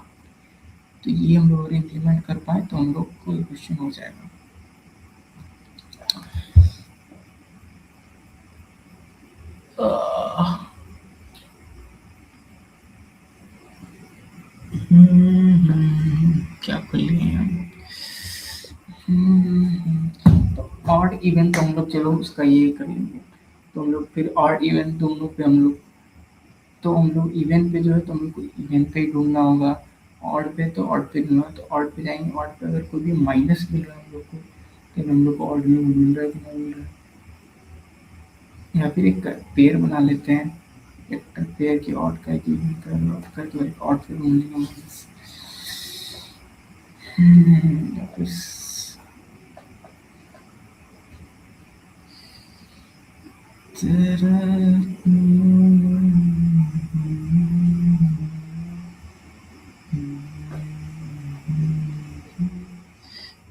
तो ये हम लोग अगर इम्प्लीमेंट कर पाए तो हम लोग को क्वेश्चन हो जाएगा। आह, क्या कर लिए हैं हम? तो ऑड इवन तो हम लोग चलो उसका ये कर लेंगे। तो हम लोग फिर ऑड इवन दोनों पे हम लोग, तो हम लोग इवन पे जो है तो हम लोग को इवन पे ही ढूंढना होगा। ऑड पे तो ऑड पे ढूंढना, तो ऑड पे जाएंगे, ऑड पे अगर कोई भी माइनस मिल रहा है हम लोग को, तो हम लोग को ऑड में मिल रहा है कि नहीं मिल रहा है। या फिर एक पेयर बना लेते हैं, एक पेयर की ऑड का, एक इवन का, ऑड का, तो एक ऑड पे ढूंढ लेंगे माइनस। या फिर तेरा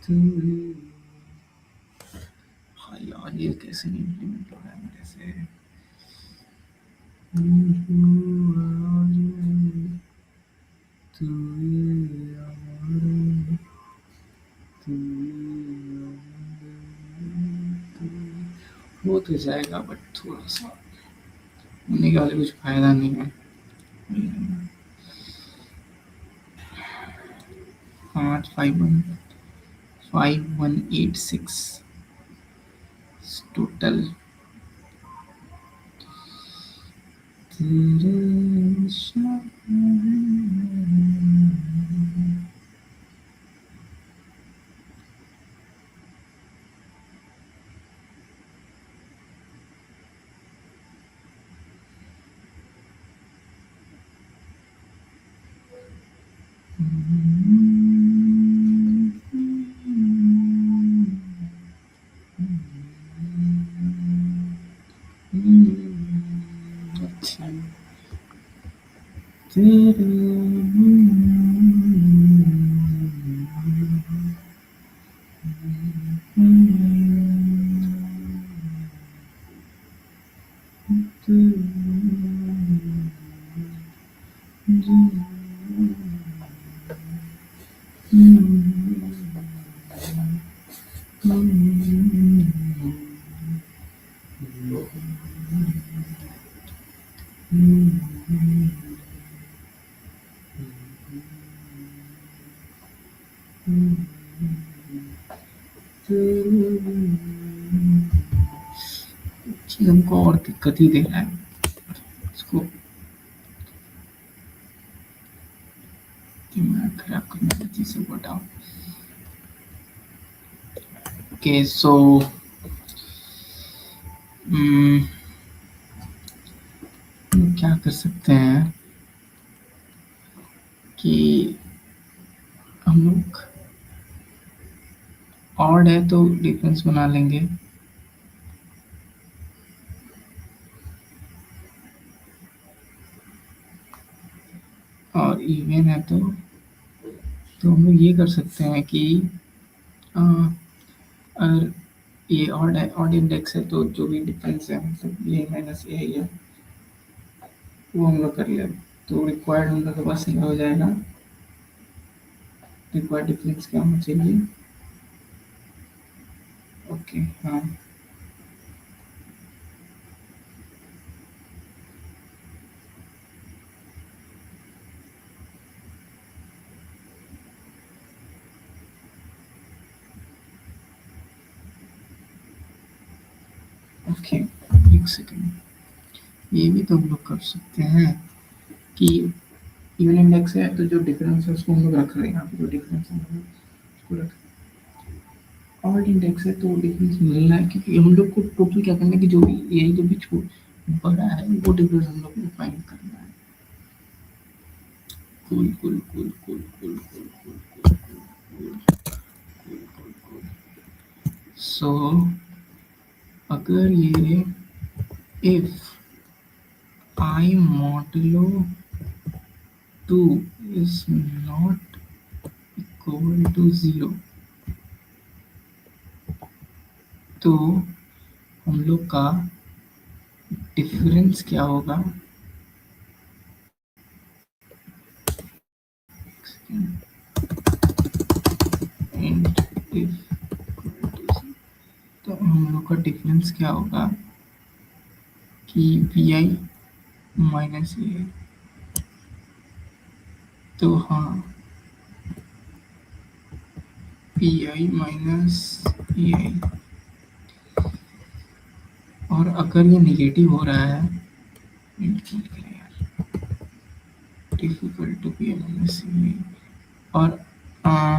तू। हाँ यार, ये कैसे नहीं इम्प्लीमेंट हो रहा है मेरे से। तू हो तो जाएगा, बट थोड़ा सा होने के बाद कुछ फायदा नहीं है। 5186 टोटल। अच्छा। तेरे चीज हमको और दिक्कत ही दे रहा है इसको, दिमाग खराब करने की चीजें बताओ। ओके सो क्या कर सकते हैं कि हम लोग ऑड है तो डिफरेंस बना लेंगे, और इवन है तो हम लोग ये कर सकते हैं कि अ, अगर ये ऑड इंडेक्स है तो जो भी डिफरेंस है, मतलब ये माइनस ए है, वो हम लोग कर ले, तो रिक्वायर्ड हम लोग के पास क्या हो जाएगा, रिक्वायर्ड डिफरेंस क्या होना चाहिए। ओके हाँ। ओके, एक सेकेंड, ये भी तो हम लोग कर सकते हैं कि इवन इंडेक्स है तो जो डिफरेंस है उसको हम लोग रख रहे हैं, यहाँ पे जो डिफरेंस है हम लोग उसको रख, ऑड इंडेक्स है तो डिफरेंस मिलना है, क्योंकि हम लोग को टोटल क्या करना है कि जो भी यही जो भी बड़ा है वो डिफरेंस हम लोग को फाइंड करना है। Cool cool cool cool cool cool cool cool cool cool cool. So अगर ये if I modulo 2 is not equal to 0, तो हम लोग का डिफरेंस क्या होगा, एंड इफ, तो हम लोग का डिफरेंस क्या होगा कि वी आई माइनस ए, तो हाँ P I minus A I, और अगर ये निगेटिव हो रहा है, difficult to P I minus A I, और आ,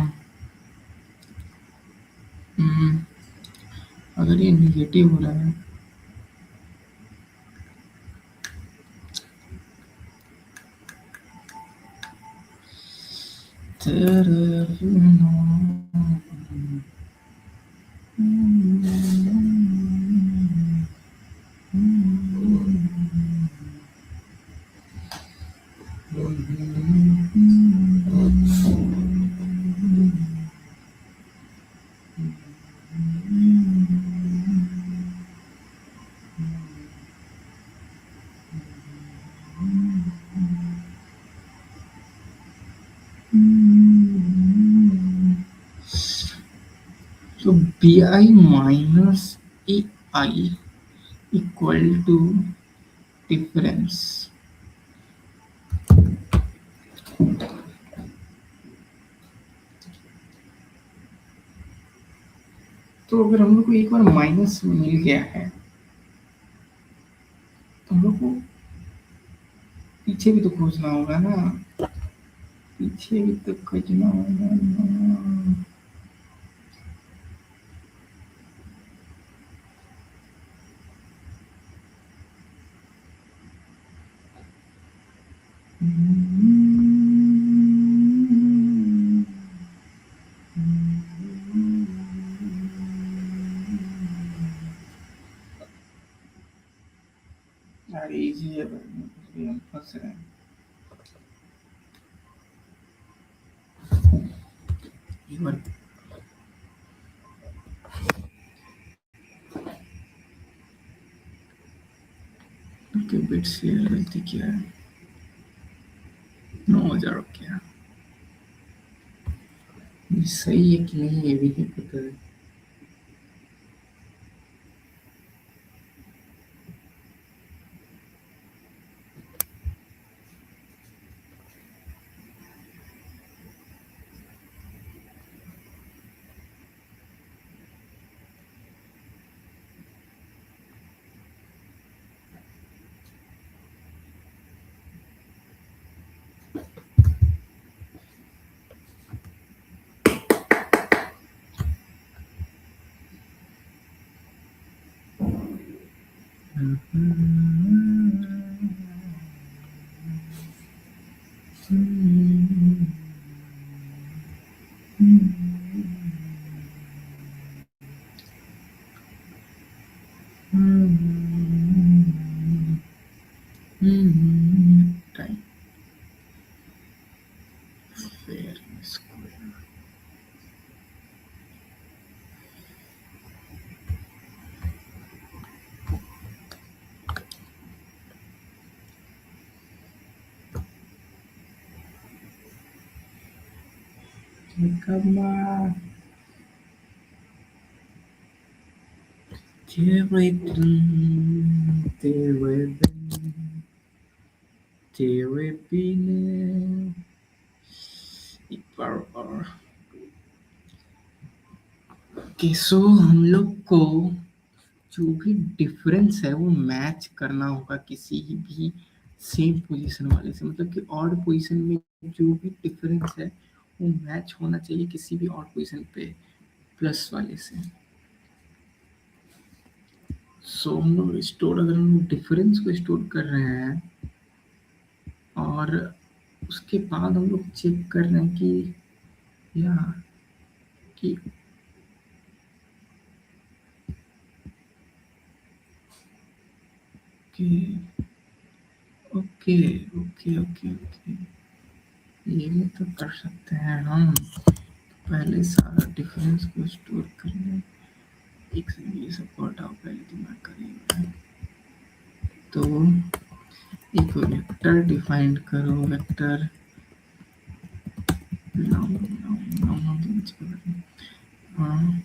हम्म, अगर ये निगेटिव हो रहा है तो b i minus A I equal to difference, तो अगर हम लोग को एक बार माइनस मिल गया है तो हम लोग को पीछे भी तो खोजना होगा ना, पीछे भी तो खोजना होगा ना। यार इजी है भाई, कुछ भी हम फंस रहे हैं। एक बार के बिट्स की गलती क्या है, 9,000 क्या, ये सही है कि नहीं ये भी नहीं पता है। टाइम फेयर स्क्वायर, kama तेरे एक बार और कि सो हम लोग को जो भी डिफरेंस है वो मैच करना होगा किसी भी सेम पोजीशन वाले से, मतलब कि ऑड पोजीशन में जो भी डिफरेंस है वो मैच होना चाहिए किसी भी ऑड पोजीशन पे प्लस वाले से। सो हम लोग स्टोर, अगर हम लोग डिफरेंस को स्टोर कर रहे हैं और उसके बाद हम लोग चेक कर रहे हैं या कि कि ओके ओके ओके ओके, ये भी तो कर सकते हैं हम। पहले सारा डिफरेंस को स्टोर करने, एक सेकंड, ये सब को हटाओ, पहले दिमाग करेंगे। तो एक वेक्टर डिफाइन करो, वेक्टर नाम नाम नाम हाँ,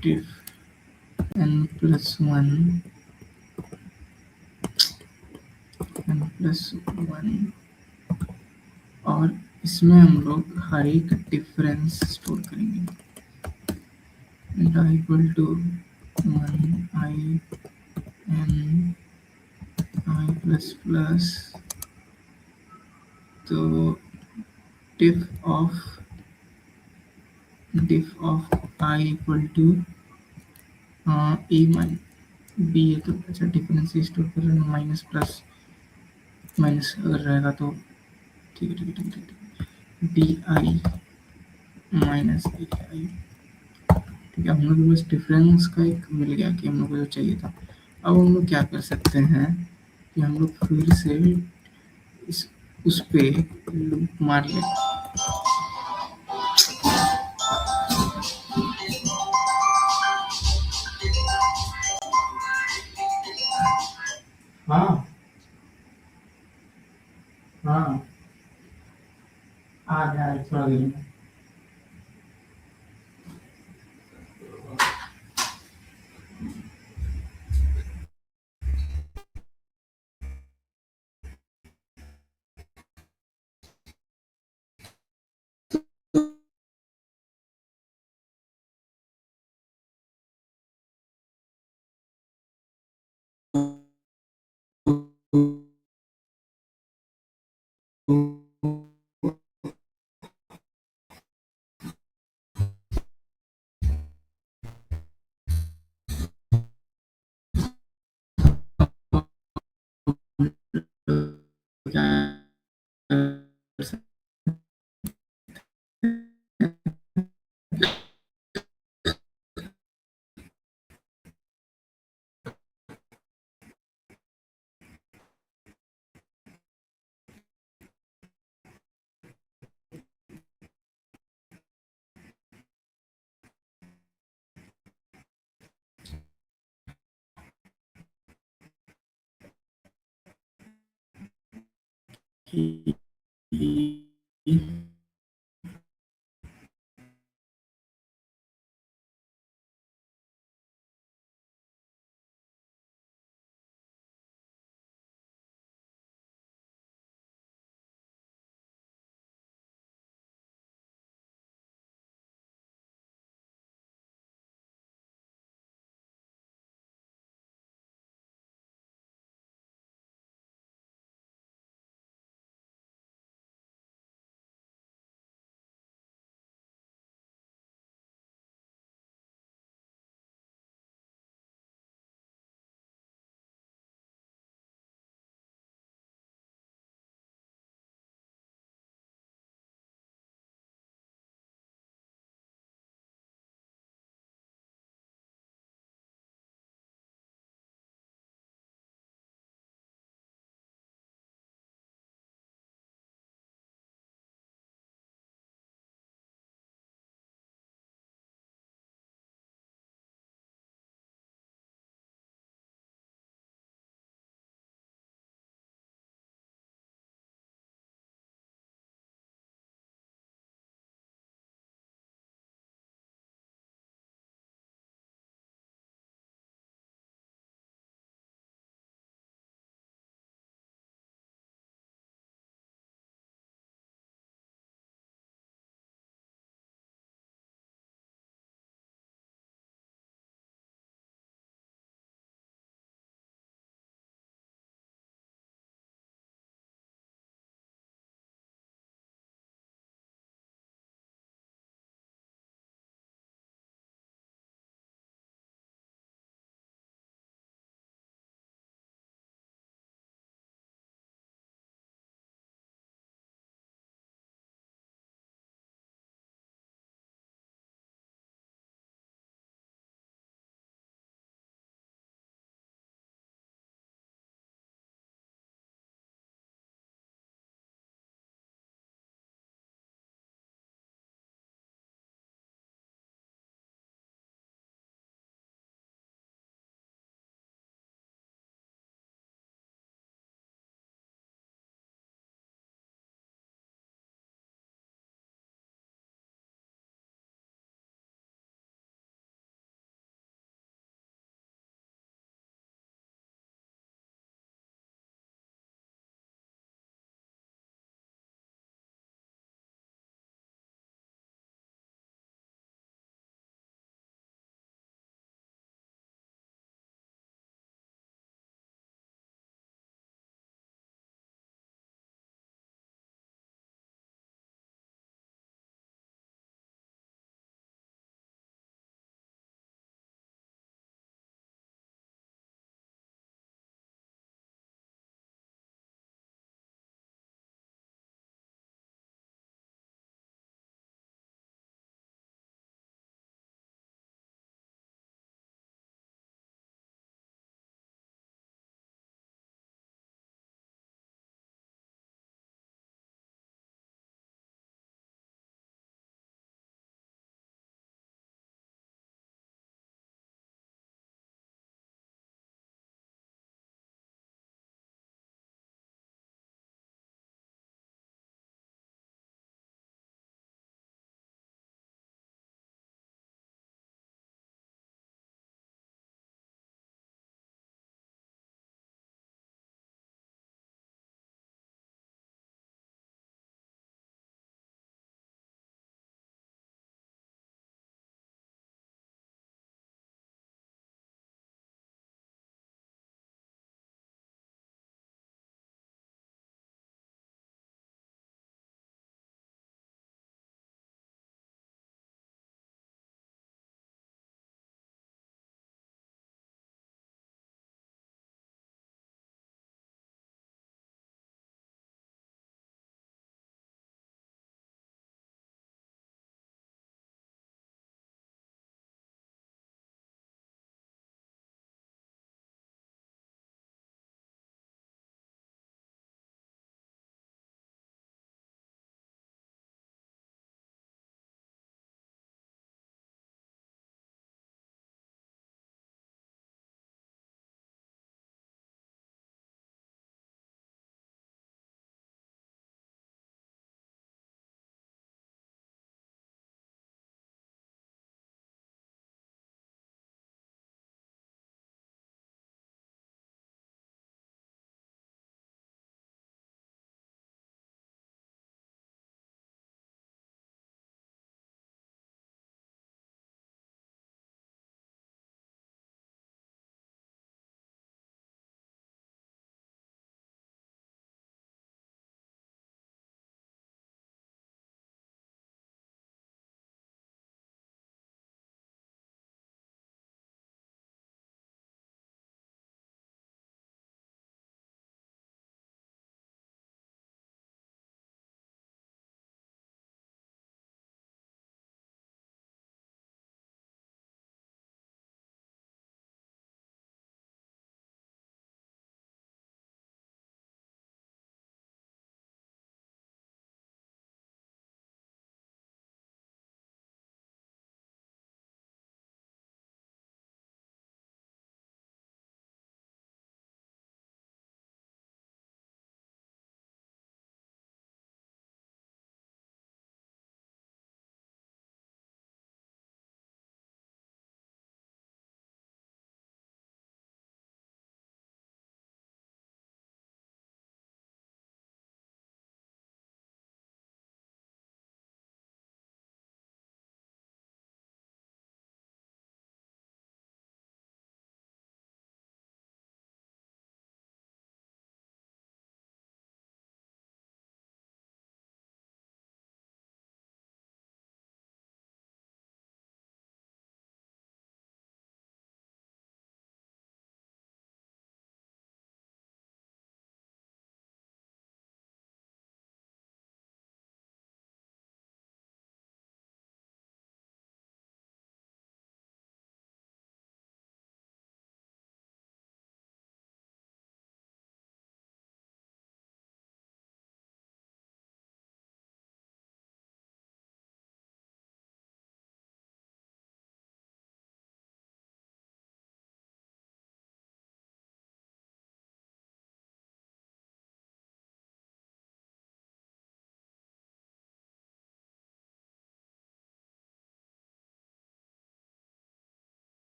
डिफ n+1 n+1, और इसमें हम लोग हर एक डिफरेंस स्टोर करेंगे। Equal to 1 i n i plus plus, तो diff of I equal to a minus b है, तो अच्छा डिफरेंस स्टोर कर रहे हैं, माइनस प्लस माइनस अगर रहेगा तो ठीक है ठीक है ठीक है ठीक है, बी आई माइनस ए आई। ठीक है, हम लोग को बस डिफरेंस का एक मिल गया कि हम लोग को जो चाहिए था। अब हम लोग क्या कर सकते हैं कि हम लोग फिर से इस उस पे लूप मार ले। हाँ हाँ, आ गया थोड़ा देर में। क्या कर सकते कि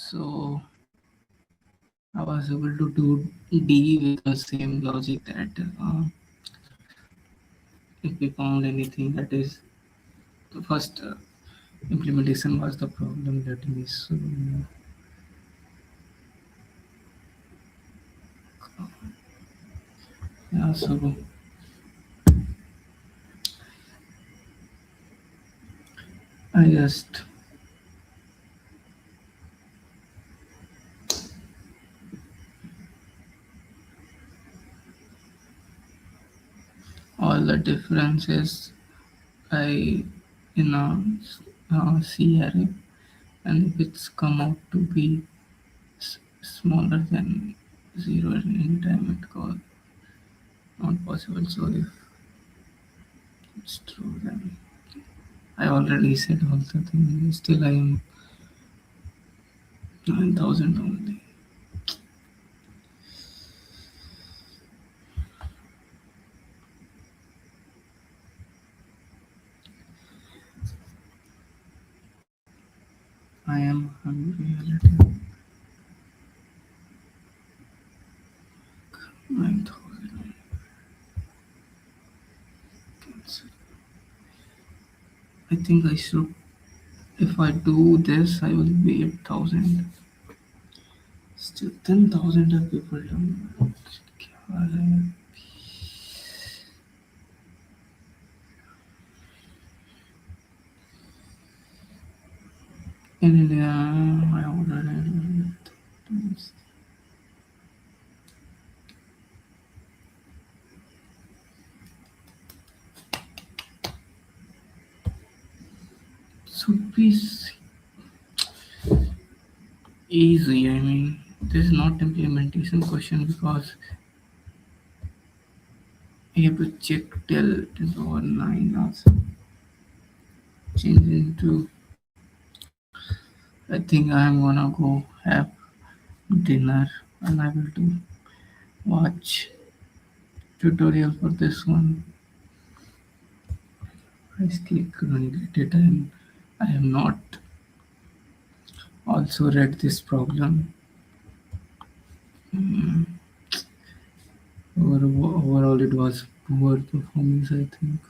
So I was able to do D with the same logic that if we found anything that is the first implementation was the problem that we solved. Yeah, so I just all the differences I in a C array, and if it's come out to be smaller than zero at any time, it called not possible. So if it's true, then I already said all the things. Still, I am 9,000 only. I am hungry a little. 9,000. I think I should. If I do this, I will be 8,000. Still 10,000 are people down. In India, I ordered it. Should be easy. I mean, this is not implementation question because you have to check till it is over 9 hours. Change into. I think I'm gonna go have dinner and I will do watch tutorial for this one. I click on get it and I have not also read this problem. Overall, it was poor performance, I think.